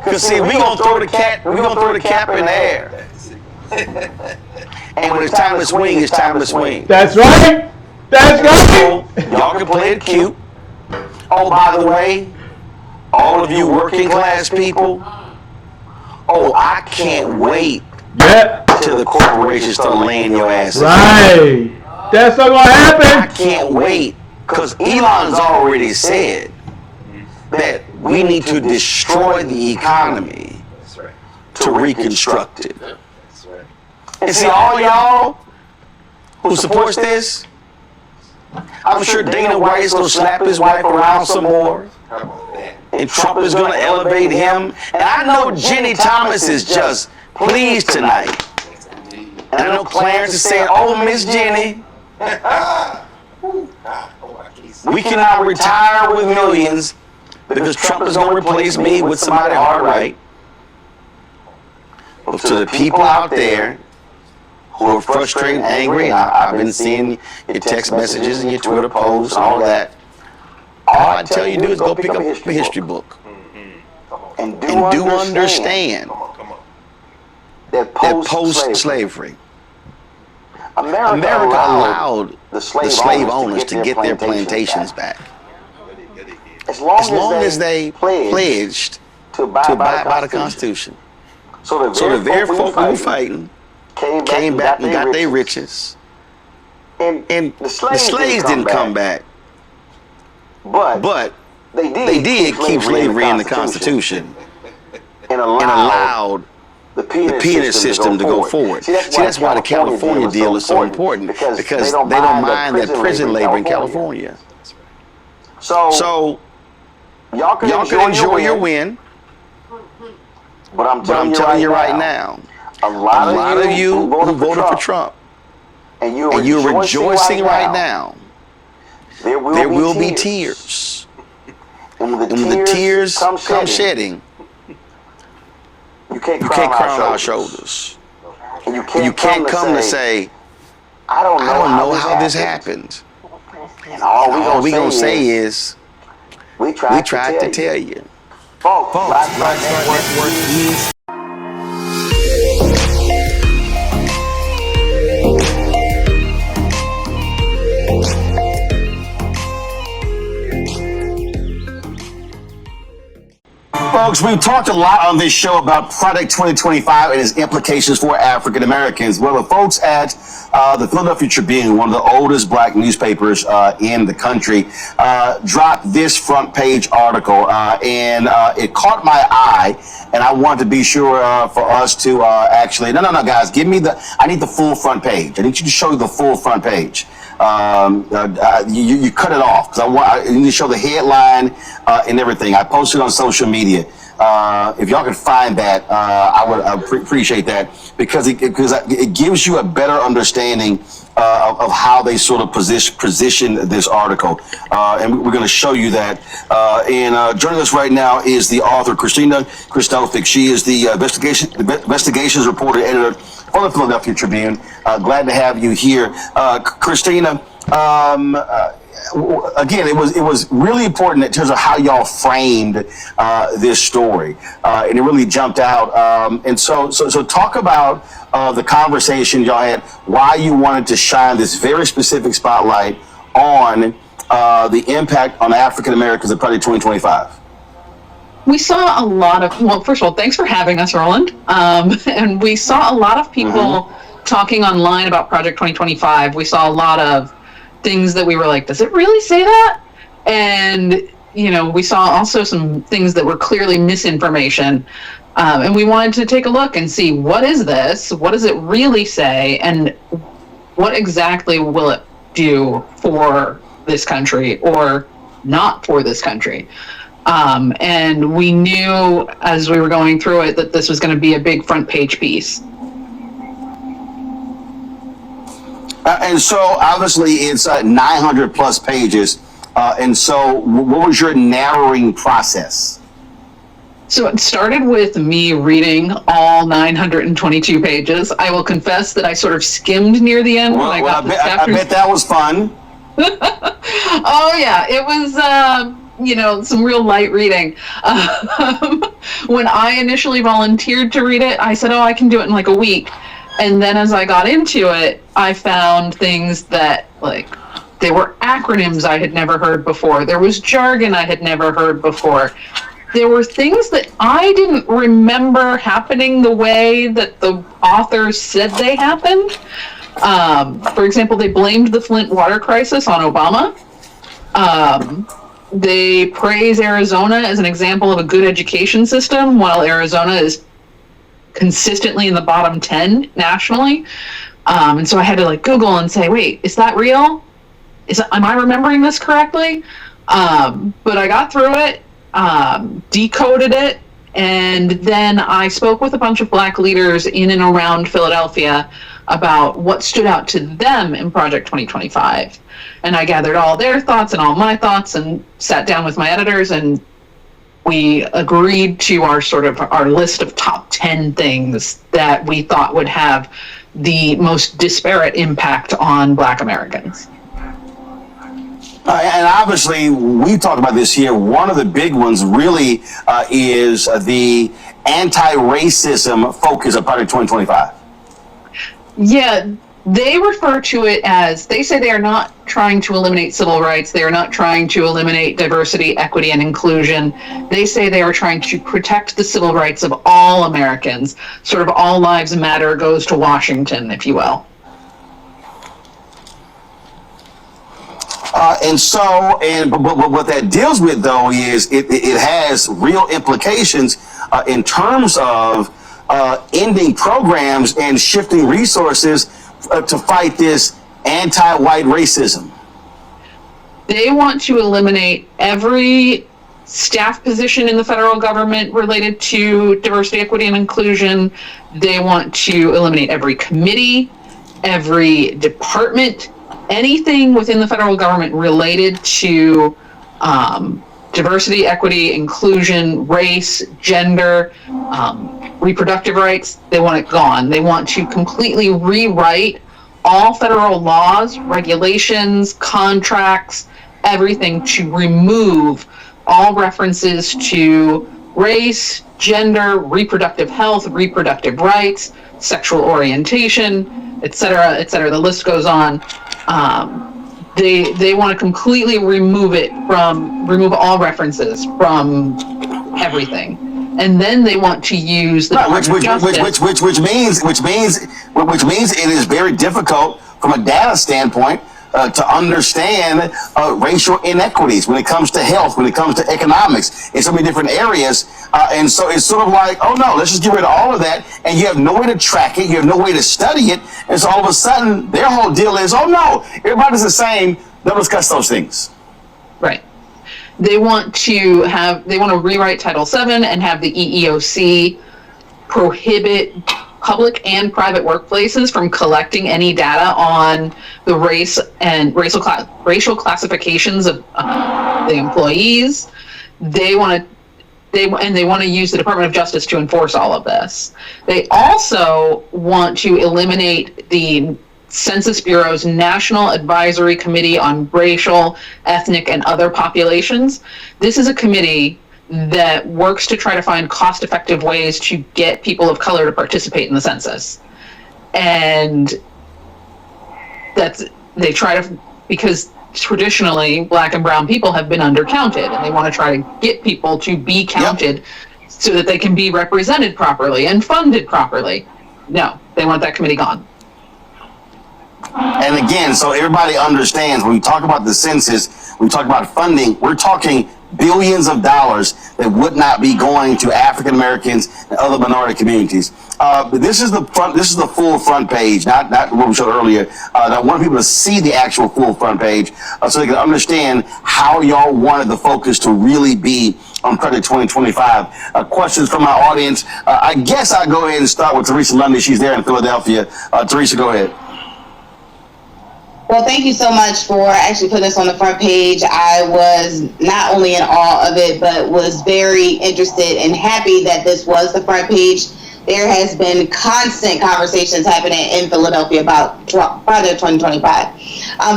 Because see, we're going to throw the cap in the air. And when it's time to swing, it's time to swing. That's right. That's right. Y'all can play it cute. Oh, by the way, all of you working class people, I can't wait till the corporations start laying your asses. Right. That's not going to happen. I can't wait, because Elon's already said that we need to destroy the economy to reconstruct it. And see, all y'all who supports this, I'm sure Dana White's going to slap his wife around some more. And Trump is going to elevate him. And I know Jenny Thomas is just pleased tonight. And I know Clarence is saying, oh, Miss Jenny, we cannot retire with millions because Trump is going to replace me with somebody hard right. But to the people out there who are frustrated and angry, I've been seeing your text messages and your Twitter posts and all that. All I tell you to do is go pick up a history book and do understand that post-slavery, America allowed the slave owners to get their plantations back. As long as they pledged to abide by the Constitution. So the very folk who were fighting came back and got their riches. And the slaves didn't come back. But they did keep slavery in the Constitution and allowed the peanut system to go forward. See, that's why the California deal is so important, because they don't mind that prison labor in California. So y'all can enjoy your win, but I'm telling you right now, a lot of you who voted for Trump, and you're rejoicing right now, there will be tears. And when the tears come shedding, you can't cry on our shoulders. And you can't come to say, I don't know how this happened. And all we gonna say is, we tried to tell you. Folks, Black Network is... Folks, we've talked a lot on this show about Project 2025 and its implications for African Americans. Well, the folks at the Philadelphia Tribune, one of the oldest black newspapers in the country, dropped this front page article, and it caught my eye, and I wanted to be sure for us to actually, no, guys, I need the full front page. I need you to show the full front page. You cut it off because I need to show the headline and everything. I posted on social media. If y'all can find that, I would appreciate that, because it gives you a better understanding of how they sort of position this article, and we're going to show you that. And joining us right now is the author Christina Christofik. She is the investigations reporter, editor for the Philadelphia Tribune. Glad to have you here, Christina. Again, it was really important in terms of how y'all framed this story, and it really jumped out. And so talk about the conversation y'all had, why you wanted to shine this very specific spotlight on the impact on African Americans in Project 2025. We saw a lot of, well, first of all, thanks for having us, Roland. And we saw a lot of people talking online about Project 2025. We saw a lot of things that we were like, does it really say that? And, we saw also some things that were clearly misinformation. And we wanted to take a look and see, what is this? What does it really say? And what exactly will it do for this country or not for this country? And we knew as we were going through it that this was going to be a big front page piece. And so obviously it's 900 plus pages. And so what was your narrowing process? So it started with me reading all 922 pages. I will confess that I sort of skimmed near the end when I got the chapters. I bet that was fun. Oh yeah, it was some real light reading. When I initially volunteered to read it, I said, "Oh, I can do it in like a week." And then as I got into it, I found things that there were acronyms I had never heard before. There was jargon I had never heard before. There were things that I didn't remember happening the way that the authors said they happened. For example, they blamed the Flint water crisis on Obama. They praise Arizona as an example of a good education system, while Arizona is consistently in the bottom 10 nationally. And so I had to Google and say, wait, is that real? Am I remembering this correctly? But I got through it, decoded it, and then I spoke with a bunch of Black leaders in and around Philadelphia about what stood out to them in Project 2025. And I gathered all their thoughts and all my thoughts and sat down with my editors, and we agreed to our list of top 10 things that we thought would have the most disparate impact on Black Americans. And obviously, we talked about this here. One of the big ones really is the anti-racism focus of Project 2025. Yeah, they refer to it as, they say they are not trying to eliminate civil rights. They are not trying to eliminate diversity, equity, and inclusion. They say they are trying to protect the civil rights of all Americans. Sort of all lives matter goes to Washington, if you will. But what that deals with, though, is it has real implications in terms of ending programs and shifting resources to fight this anti-white racism. They want to eliminate every staff position in the federal government related to diversity, equity, and inclusion. They want to eliminate every committee, every department, anything within the federal government related to diversity, equity, inclusion, race, gender, reproductive rights. They want it gone. They want to completely rewrite all federal laws, regulations, contracts, everything, to remove all references to race, gender, reproductive health, reproductive rights, sexual orientation, etc., etc. The list goes on. They want to completely remove all references from everything, and then they want to use the which means it is very difficult from a data standpoint to understand racial inequities when it comes to health, when it comes to economics, in so many different areas. And so it's sort of like, oh no, let's just get rid of all of that. And you have no way to track it. You have no way to study it. And so all of a sudden, their whole deal is, oh no, everybody's the same. Don't discuss those things. Right. They want to rewrite Title VII and have the EEOC prohibit public and private workplaces from collecting any data on the race and racial classifications of the employees. They want to use the Department of Justice to enforce all of this. They also want to eliminate the Census Bureau's National Advisory Committee on Racial, Ethnic, and Other Populations. This is a committee that works to try to find cost-effective ways to get people of color to participate in the census. And because traditionally Black and brown people have been undercounted, and they want to try to get people to be counted so that they can be represented properly and funded properly. No, they want that committee gone. And again, so everybody understands, when we talk about the census, we talk about funding, we're talking billions of dollars that would not be going to African Americans and other minority communities. But this is the full front page, not what we showed earlier. I want people to see the actual full front page so they can understand how y'all wanted the focus to really be on Project 2025. Questions from our audience. I guess I'll go ahead and start with Teresa Lundy. She's there in Philadelphia. Teresa, go ahead. Well, thank you so much for actually putting this on the front page. I was not only in awe of it, but was very interested and happy that this was the front page. there has been constant conversations happening in Philadelphia about Project 2025.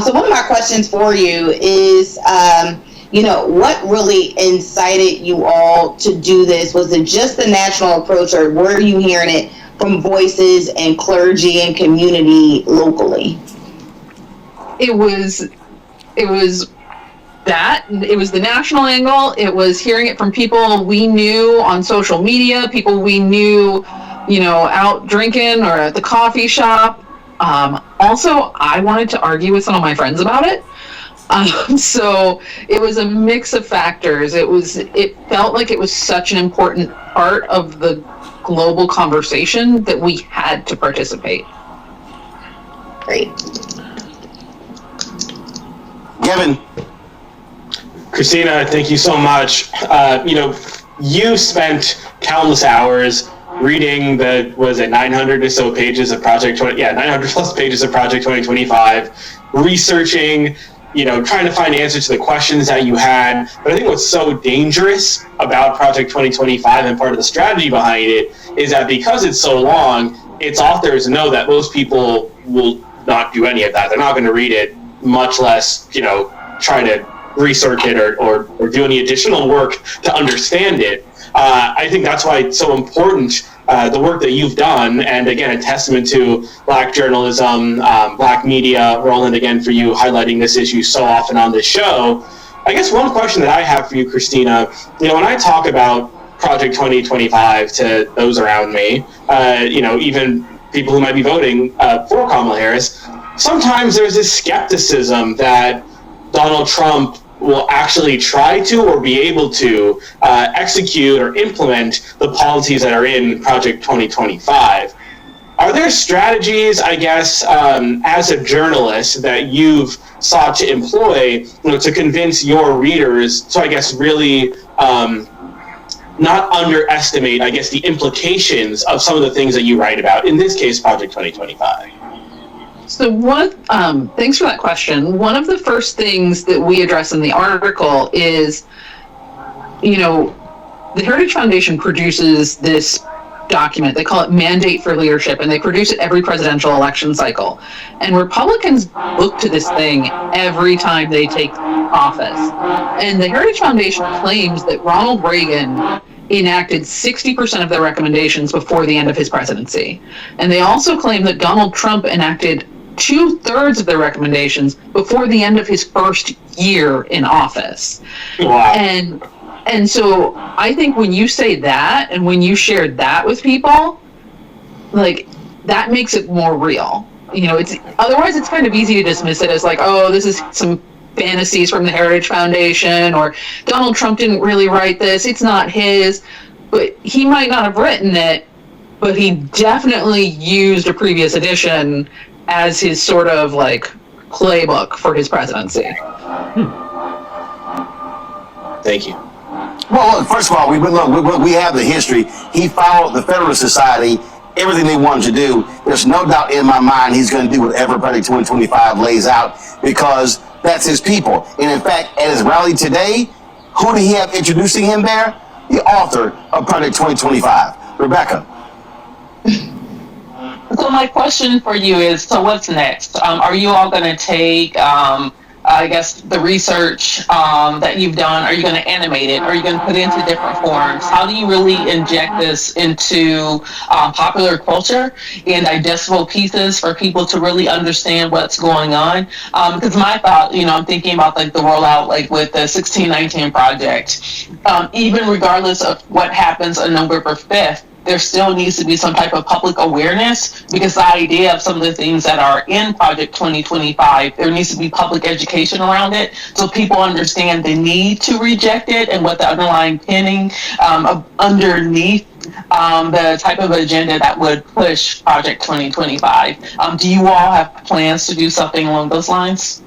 So one of my questions for you is, what really incited you all to do this? Was it just the national approach, or were you hearing it from voices and clergy and community locally? It was that. It was the national angle. It was hearing it from people we knew on social media, people we knew, out drinking or at the coffee shop. Also, I wanted to argue with some of my friends about it. So it was a mix of factors. It felt like it was such an important part of the global conversation that we had to participate. Great. Kevin. Christina, thank you so much. You spent countless hours reading the 900 or so pages of 900 plus pages of Project 2025, researching, trying to find answers to the questions that you had. But I think what's so dangerous about Project 2025 and part of the strategy behind it is that because it's so long, its authors know that most people will not do any of that. They're not going to read it, much less, try to research it or do any additional work to understand it. I think that's why it's so important, the work that you've done, and again, a testament to Black journalism, Black media. Roland, again, for you highlighting this issue so often on this show. I guess one question that I have for you, Christina, when I talk about Project 2025 to those around me, even people who might be voting for Kamala Harris, sometimes there's this skepticism that Donald Trump will actually try to or be able to execute or implement the policies that are in Project 2025. Are there strategies, I guess, as a journalist that you've sought to employ, to convince your readers to, I guess, really not underestimate, I guess, the implications of some of the things that you write about, in this case, Project 2025? So thanks for that question. One of the first things that we address in the article is, the Heritage Foundation produces this document. They call it Mandate for Leadership, and they produce it every presidential election cycle. And Republicans look to this thing every time they take office. And the Heritage Foundation claims that Ronald Reagan enacted 60% of their recommendations before the end of his presidency. And they also claim that Donald Trump enacted 2/3 of their recommendations before the end of his first year in office. Wow. And so I think when you say that and when you share that with people, that makes it more real. Otherwise it's kind of easy to dismiss it as this is some fantasies from the Heritage Foundation, or Donald Trump didn't really write this, it's not his. But he might not have written it, but he definitely used a previous edition as his sort of playbook for his presidency. Thank you. Well, look, first of all, we have the history. He followed the Federalist Society, everything they wanted to do. There's no doubt in my mind he's going to do whatever Project 2025 lays out, because that's his people. And in fact, at his rally today, who did he have introducing him there? The author of Project 2025, Rebecca. So my question for you is, so what's next? Are you all going to take, I guess, the research that you've done? Are you going to animate it? Are you going to put it into different forms? How do you really inject this into popular culture and digestible pieces for people to really understand what's going on? Because my thought, I'm thinking about the rollout, with the 1619 project. Even regardless of what happens on November 5th, there still needs to be some type of public awareness, because the idea of some of the things that are in Project 2025, there needs to be public education around it so people understand the need to reject it and what the underlying pinning underneath the type of agenda that would push Project 2025. Do you all have plans to do something along those lines?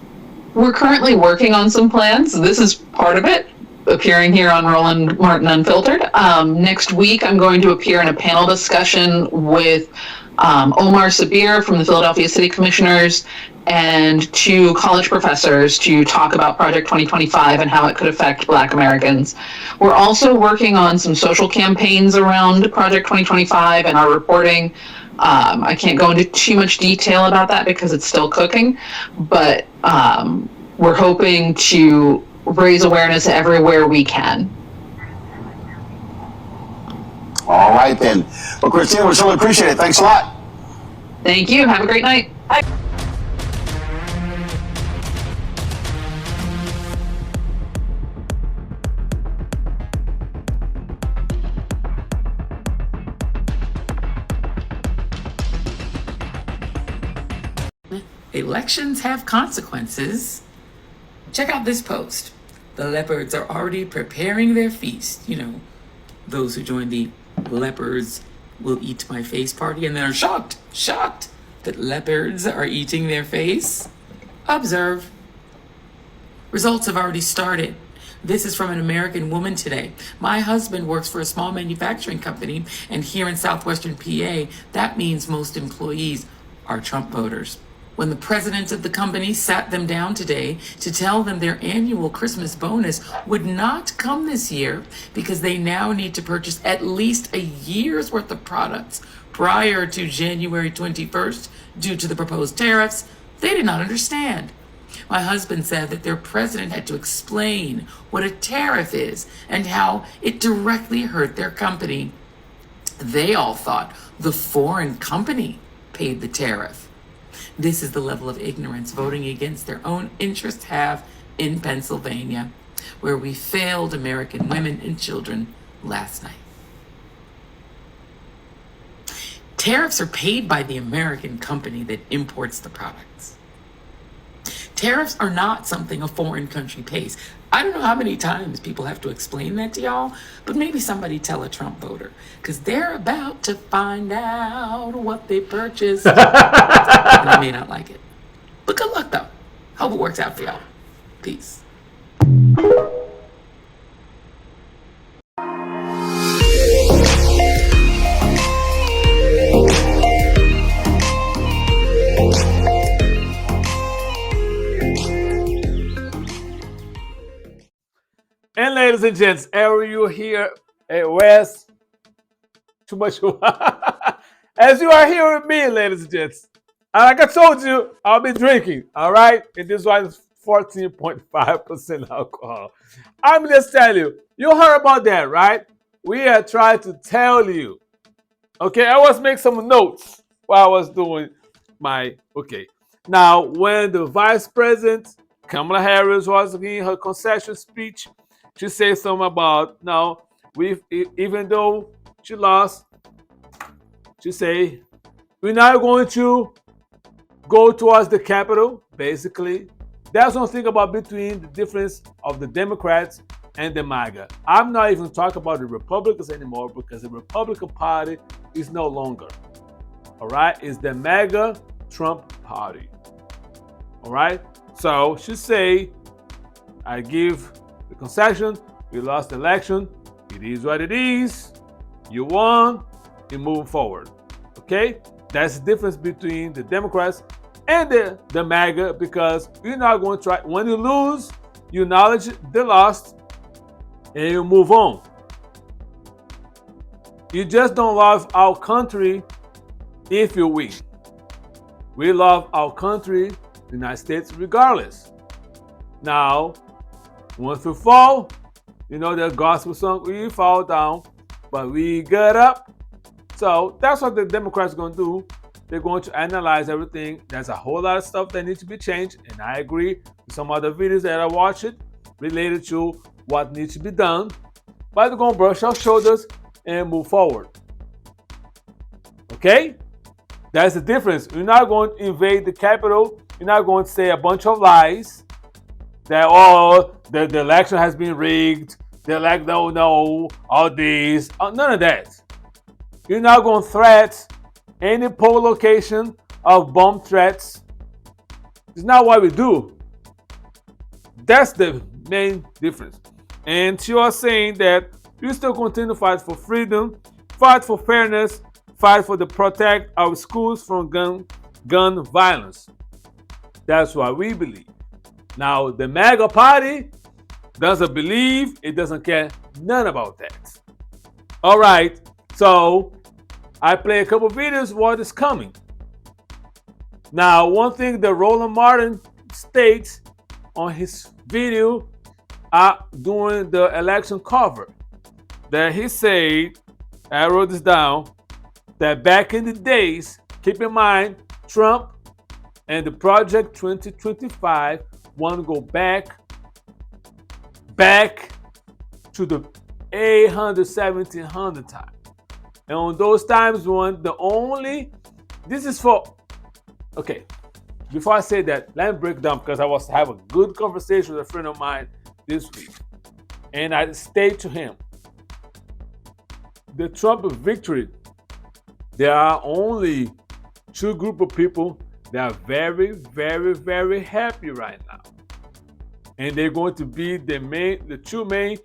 We're currently working on some plans. This is part of it, appearing here on Roland Martin Unfiltered. Next week, I'm going to appear in a panel discussion with Omar Sabir from the Philadelphia City Commissioners, and 2 college professors to talk about Project 2025 and how it could affect Black Americans. We're also working on some social campaigns around Project 2025 and our reporting. I can't go into too much detail about that because it's still cooking, but we're hoping to raise awareness everywhere we can. All right, then. Well, Christina, we certainly appreciate it. Thanks a lot. Thank you. Have a great night. Bye. Elections have consequences. Check out this post. The leopards are already preparing their feast. You know, those who join the leopards will eat my face party, and they're shocked that leopards are eating their face. Observe. Results have already started. This is from an American woman today. My husband works for a small manufacturing company, and here in southwestern PA, that means most employees are Trump voters. When the president of the company sat them down today to tell them their annual Christmas bonus would not come this year because they now need to purchase at least a year's worth of products prior to January 21st due to the proposed tariffs, they did not understand. My husband said that their president had to explain what a tariff is and how it directly hurt their company. They all thought the foreign company paid the tariff. This is the level of ignorance voting against their own interests have in Pennsylvania, where we failed American women and children last night. Tariffs are paid by the American company that imports the products. Tariffs are not something a foreign country pays. I don't know how many times people have to explain that to y'all, but maybe somebody tell a Trump voter, because they're about to find out what they purchased. And they may not like it. But good luck, though. Hope it works out for y'all. Peace. And ladies and gents, are you here at West? Too much. As you are here with me, ladies and gents, like I told you, I'll be drinking, all right? And this one is 14.5% alcohol. I'm just telling you, you heard about that, right? We are trying to tell you. Okay, I was making some notes while I was doing my, okay. Now, when the Vice President, Kamala Harris, was giving her concession speech, she said something about, now, even though she lost, she said, we're not going to go towards the Capitol, basically. That's one thing about between the difference of the Democrats and the MAGA. I'm not even talking about the Republicans anymore because the Republican Party is no longer. All right? It's the MAGA Trump Party. All right? So she say, I give the concession. We lost the election. It is what it is. You won. You move forward. Okay? That's the difference between the Democrats and the MAGA, because you're not going to try. When you lose, you acknowledge the loss and you move on. You just don't love our country if you win. We love our country, the United States, regardless. Now, once we fall, you know the gospel song, we fall down, but we get up. So that's what the Democrats are going to do. They're going to analyze everything. There's a whole lot of stuff that needs to be changed, and I agree with some other videos that I watched related to what needs to be done. But they're going to brush our shoulders and move forward. Okay? That's the difference. You're not going to invade the Capitol. You're not going to say a bunch of lies that, oh, the election has been rigged. They're like, no, all these. None of that. You're not going to threat any poll location of bomb threats. It's not what we do. That's the main difference. And she was saying that you still continue to fight for freedom, fight for fairness, fight for the protect our schools from gun violence. That's what we believe. Now, the MAGA party doesn't believe, it doesn't care none about that. All right, so I play a couple videos what is coming. Now, one thing that Roland Martin states on his video during the election cover, that he said, I wrote this down, that back in the days, keep in mind, Trump and the Project 2025 want to go back to the 800, 1700 time. And on those times when this is for, okay, before I say that, let me break down because I was having a good conversation with a friend of mine this week. And I stated to him, the Trump victory, there are only two groups of people that are very, very, very happy right now. And they're going to be the two main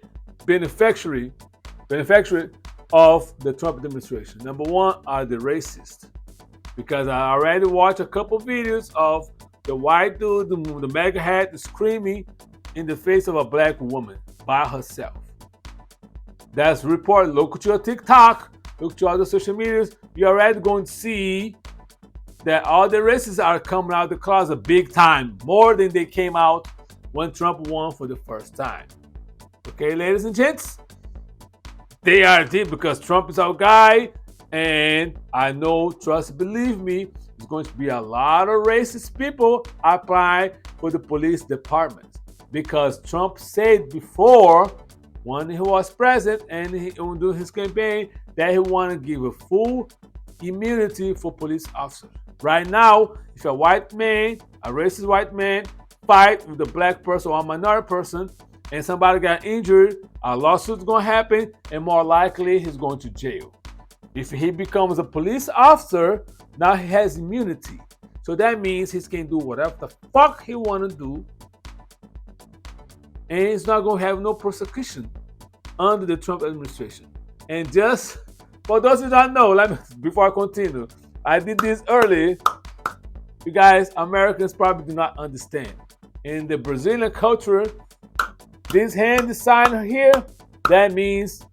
beneficiary of the Trump administration. Number one are the racists. Because I already watched a couple videos of the white dude, the MAGA hat, screaming in the face of a black woman by herself. That's report. Look at your TikTok, look at your other social medias. You're already going to see that all the racists are coming out of the closet big time, more than they came out when Trump won for the first time. Okay, ladies and gents, they are deep because Trump is our guy, and I know, trust, believe me, there's going to be a lot of racist people apply for the police department because Trump said before, when he was president and he during his campaign, that he wanted to give a full immunity for police officers. Right now, if a white man, a racist white man, fight with a black person or a minority person, and somebody got injured, a lawsuit's going to happen, and more likely he's going to jail. If he becomes a police officer, now he has immunity. So that means he can do whatever the fuck he want to do, and he's not going to have no prosecution under the Trump administration. And just for those who don't know, before I continue, I did this early. You guys, Americans probably do not understand. In the Brazilian culture, this hand sign here, that means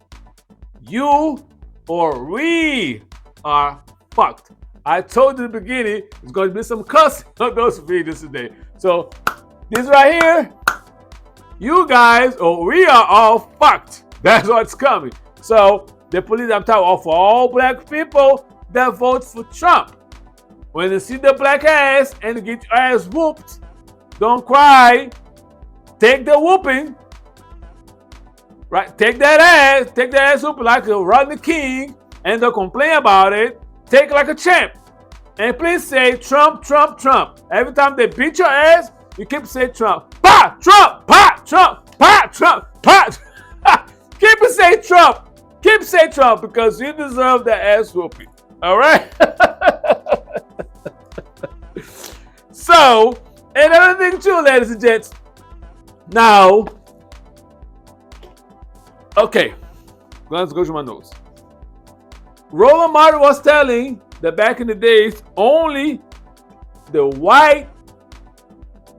you or we are fucked. I told you in the beginning, there's going to be some cussing on those videos today. So this right here, you guys or we are all fucked. That's what's coming. So the police, I'm talking about for all black people that vote for Trump. When you see the black ass and get your ass whooped, don't cry. Take the whooping. Right? Take that ass whooping like a Rodney King, and don't complain about it. Take it like a champ. And please say Trump, Trump, Trump. Every time they beat your ass, you keep saying Trump. Pa! Trump! Pa! Trump! Pa! Trump! Pa! Keep saying Trump. Keep saying Trump because you deserve the ass whooping. All right? So, another thing too, ladies and gents. Now, okay, let's go to my notes. Roland Martin was telling that back in the days, only the white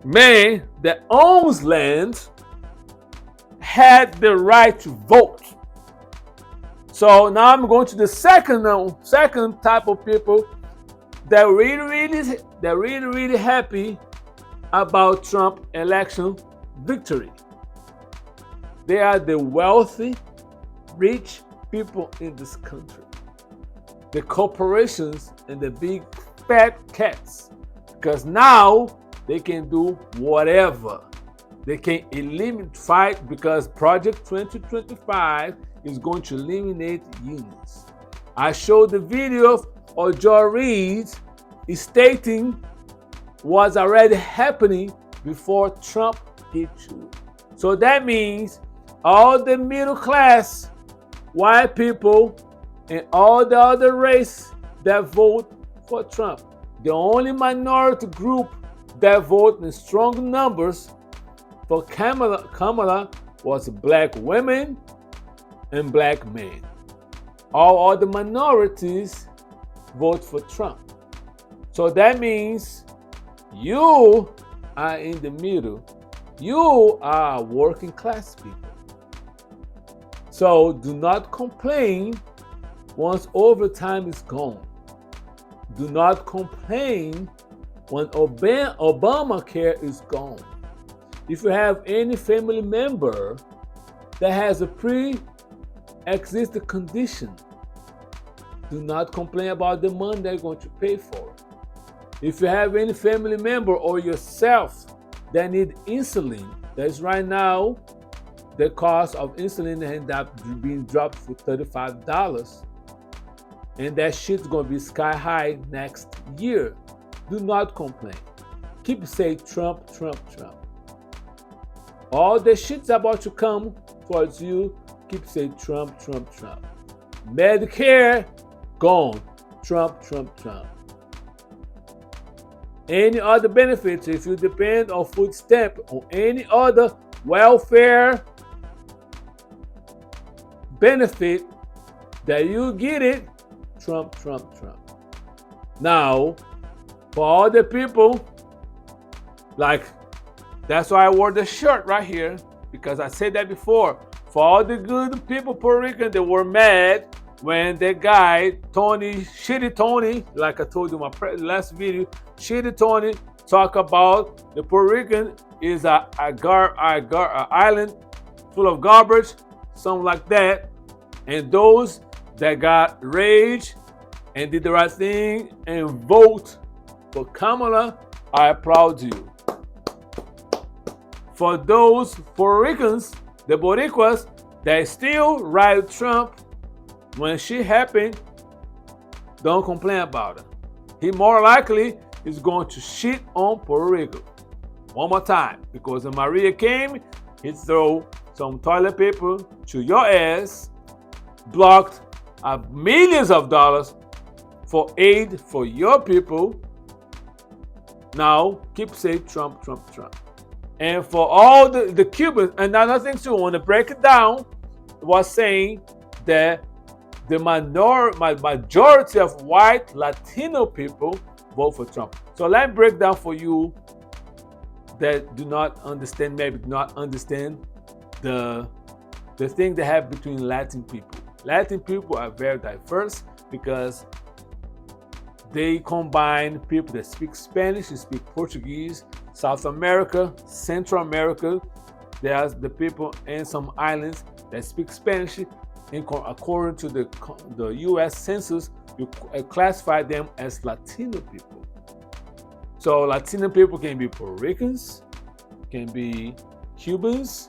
man that owns land had the right to vote. So now I'm going to the second type of people that really happy about Trump election victory. They are the wealthy, rich people in this country. The corporations and the big fat cats. Because now they can do whatever. They can fight because Project 2025 is going to eliminate unions. I showed the video of Joe Reid stating was already happening before Trump hit you. So that means all the middle class white people and all the other race that vote for Trump. The only minority group that vote in strong numbers for Kamala was black women and black men. All other minorities vote for Trump. So that means you are in the middle. You are working class people. So do not complain once overtime is gone. Do not complain when Obamacare is gone. If you have any family member that has a pre-existing condition, do not complain about the money they're going to pay for. If you have any family member or yourself that need insulin, that's right now, the cost of insulin end up being dropped for $35. And that shit's gonna be sky high next year. Do not complain. Keep saying Trump, Trump, Trump. All the shit's about to come towards you. Keep saying Trump, Trump, Trump. Medicare, gone. Trump, Trump, Trump. Any other benefits, if you depend on food stamp or any other welfare benefit that you get it, Trump, Trump, Trump. Now, for all the people, like, that's why I wore the shirt right here, because I said that before. For all the good people, Puerto Rican, they were mad when the guy, Shitty Tony, like I told you in my last video, Shitty Tony talk about the Puerto Rican is a island full of garbage, something like that. And those that got rage and did the right thing and vote for Kamala, I applaud you. For those Puerto Ricans, the Boricuas, that still ride Trump, when shit happened, don't complain about it. He more likely is going to shit on Puerto Rico. One more time, because when Maria came, he threw some toilet paper to your ass, blocked millions of dollars for aid for your people. Now, keep saying Trump, Trump, Trump. And for all the Cubans, and another thing too, I want to break it down, was saying that the majority of white Latino people vote for Trump. So let me break down for you that do not understand, maybe do not understand the thing they have between Latin people. Latin people are very diverse because they combine people that speak Spanish, they speak Portuguese, South America, Central America. There's the people in some islands that speak Spanish. According to the U.S. Census, you classify them as Latino people. So Latino people can be Puerto Ricans, can be Cubans,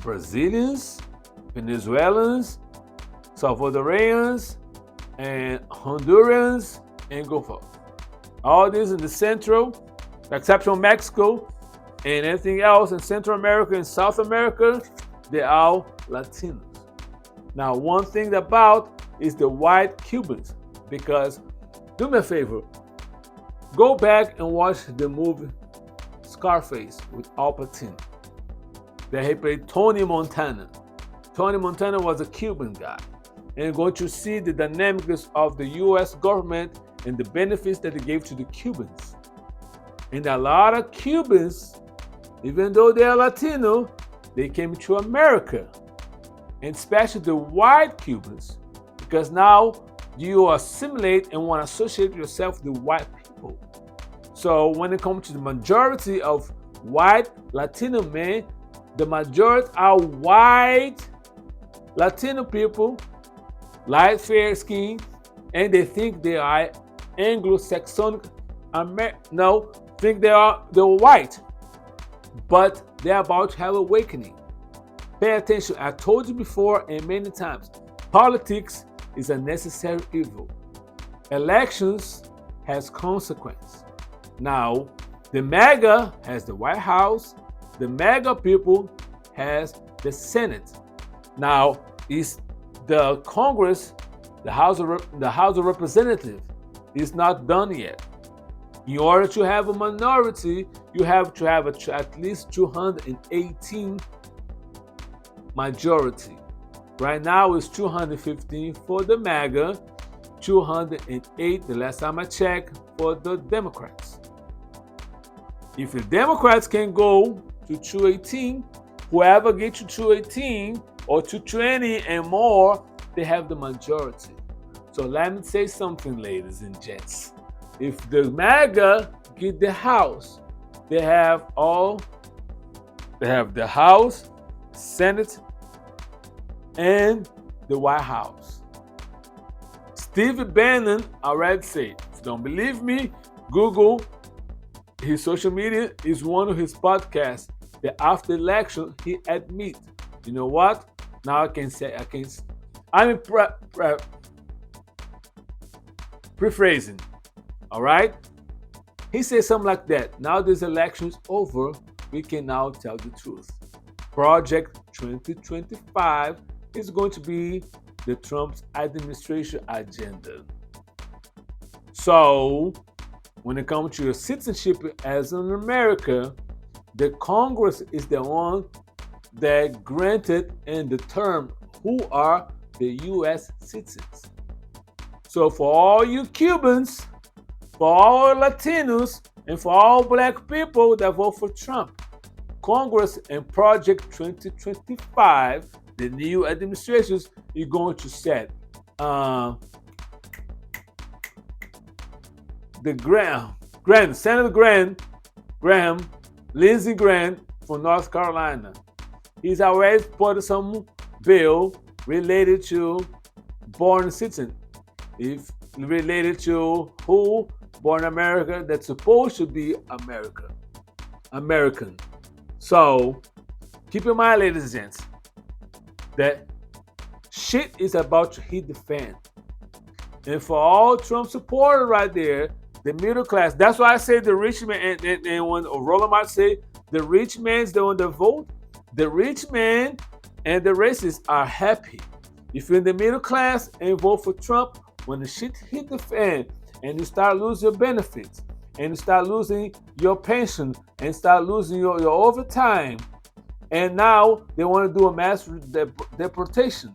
Brazilians, Venezuelans, Salvadorians, and Hondurans, and go forth. All these in the Central, except for Mexico, and anything else in Central America and South America, they're all Latinos. Now, one thing about is the white Cubans, because do me a favor, go back and watch the movie Scarface with Al Pacino. That he played Tony Montana. Tony Montana was a Cuban guy. And you're going to see the dynamics of the U.S. government and the benefits that they gave to the Cubans. And a lot of Cubans, even though they are Latino, they came to America. And especially the white Cubans, because now you assimilate and want to associate yourself with the white people. So when it comes to the majority of white Latino men, the majority are white Latino people, light fair skin, and they think they are Anglo-Saxon. No, think they're white, but they're about to have awakening. Pay attention. I told you before and many times, politics is a necessary evil. Elections has consequence. Now, the MAGA has the White House. The MAGA people has the Senate. Now, is the Congress, the House of Representatives, is not done yet. In order to have a minority, you have to have at least 218 majority. Right now it's 215 for the MAGA, 208 the last time I checked for the Democrats. If the Democrats can go to 218, whoever gets to 218 or 220 and more, they have the majority. So let me say something, ladies and gents. If the MAGA get the House, they have the House, Senate, and the White House. Steve Bannon already said, if you don't believe me, Google his social media is one of his podcasts that after election he admit, you know what? Now I can say, I'm paraphrasing, all right? He said something like that. Now this election is over, we can now tell the truth. Project 2025 is going to be the Trump administration agenda. So, when it comes to your citizenship as an American, the Congress is the one that granted and determined who are the U.S. citizens. So for all you Cubans, for all Latinos, and for all black people that vote for Trump, Congress and Project 2025, the new administrations, is going to set Senator Graham, Lindsey Graham from North Carolina. He's already put some bill related to born citizen, if related to who born America that's supposed to be American. So keep in mind, ladies and gents, that shit is about to hit the fan. And for all Trump supporters right there, the middle class, that's why I say the rich man, and when Roland might say the rich man's the one that vote, the rich man and the racists are happy. If you're in the middle class and vote for Trump, when the shit hit the fan and you start losing your benefits and you start losing your pension and start losing your overtime, and now they want to do a mass deportation.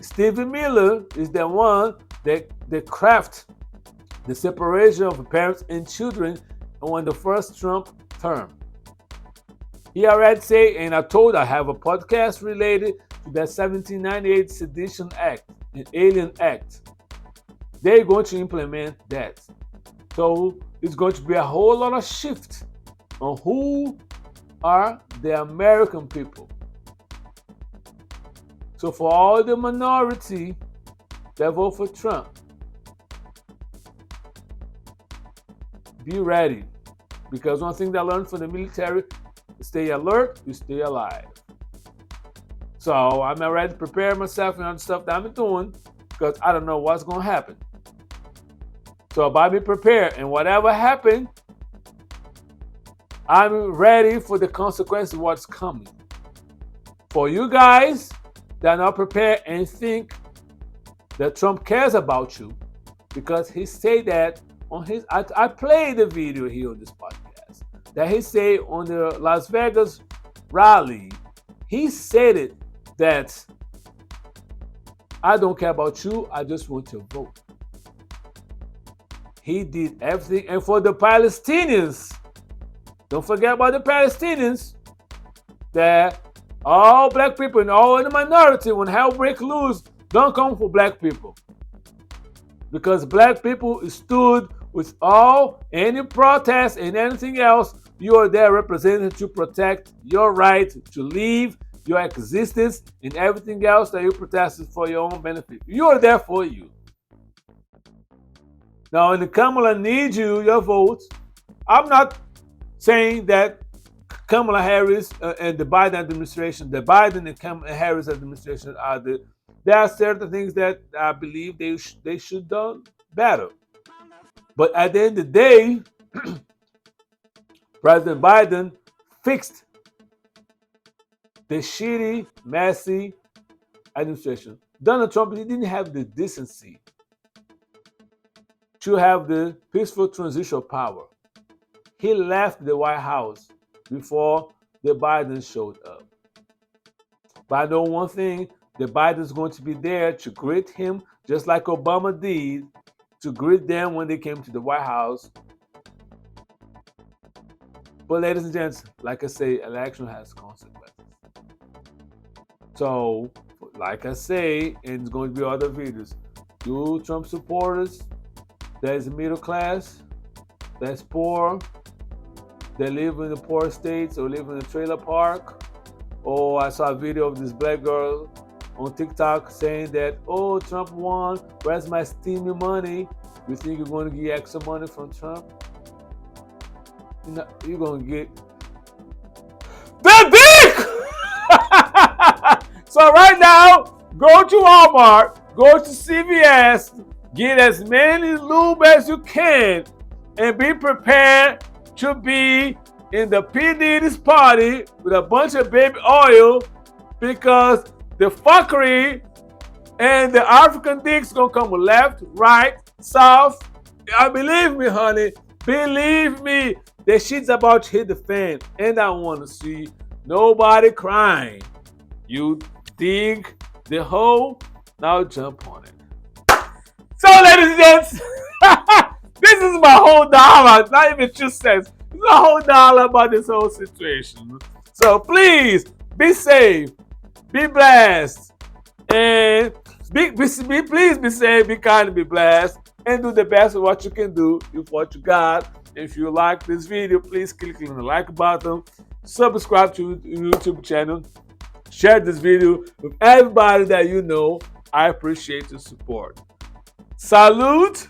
Stephen Miller is the one that craft the separation of parents and children on the first Trump term. He already said, and I have a podcast related to that 1798 Sedition Act, an Alien Act. They're going to implement that. So it's going to be a whole lot of shift on who are the American people. So for all the minority that vote for Trump, be ready. Because one thing that I learned from the military, stay alert, you stay alive. So I'm already preparing myself and other stuff that I'm doing because I don't know what's going to happen. So by being prepared and whatever happens, I'm ready for the consequence of what's coming. For you guys that are not prepared and think that Trump cares about you, because he said that on his, I played the video here on this podcast, that he said on the Las Vegas rally, he said it that I don't care about you, I just want your vote. He did everything. And for the Palestinians, don't forget about the Palestinians, that all black people and all in the minority, when hell break loose, don't come for black people. Because black people stood with any protest and anything else, you are there represented to protect your right to live, your existence, and everything else that you protested for your own benefit. You are there for you. Now, when the Kamala needs your votes, I'm not saying that Kamala Harris and the Biden administration, the Biden and Kamala Harris administration there are certain things that I believe they should do better. But at the end of the day, President Biden fixed the shitty, messy administration. Donald Trump, he didn't have the decency to have the peaceful transitional power. He left the White House before the Biden showed up. But I know one thing, the Biden's going to be there to greet him just like Obama did, to greet them when they came to the White House. But ladies and gents, like I say, election has consequences. So, like I say, and it's going to be other videos, you Trump supporters, there's a middle class, that's poor, they live in the poor states or live in a trailer park. Or I saw a video of this black girl on TikTok saying that, oh, Trump won, where's my steamy money? You think you're going to get extra money from Trump? You're going to get the dick! So right now, go to Walmart, go to CVS, get as many lube as you can, and be prepared to be in the P. Diddy's party with a bunch of baby oil, because the fuckery and the African dicks gonna come left, right, south. Believe me, honey. Believe me. The shit's about to hit the fan, and I want to see nobody crying. You dig the hole? Now jump on it. So, ladies and gents, this is my whole dollar. Not even 2 cents. It's a whole dollar about this whole situation. So please be safe, be blessed, and please be safe, be kind, and be blessed, and do the best of what you can do with what you got. If you like this video, please click on the like button, subscribe to the YouTube channel, share this video with everybody that you know. I appreciate your support. Salute.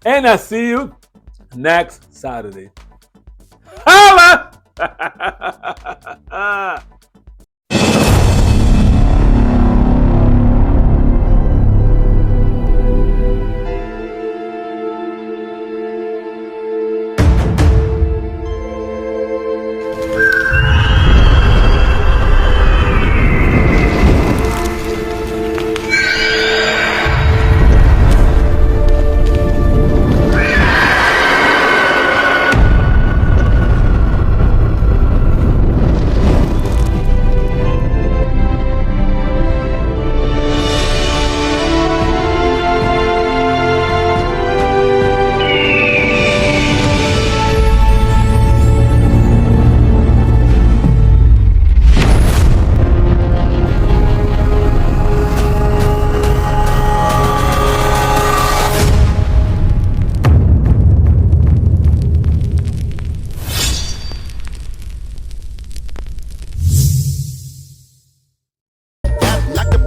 And I'll see you next Saturday. Holla!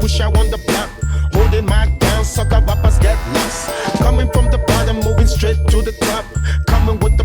Pusher on the block, holding my down, sucker rappers get lost. Coming from the bottom, moving straight to the top. Coming with the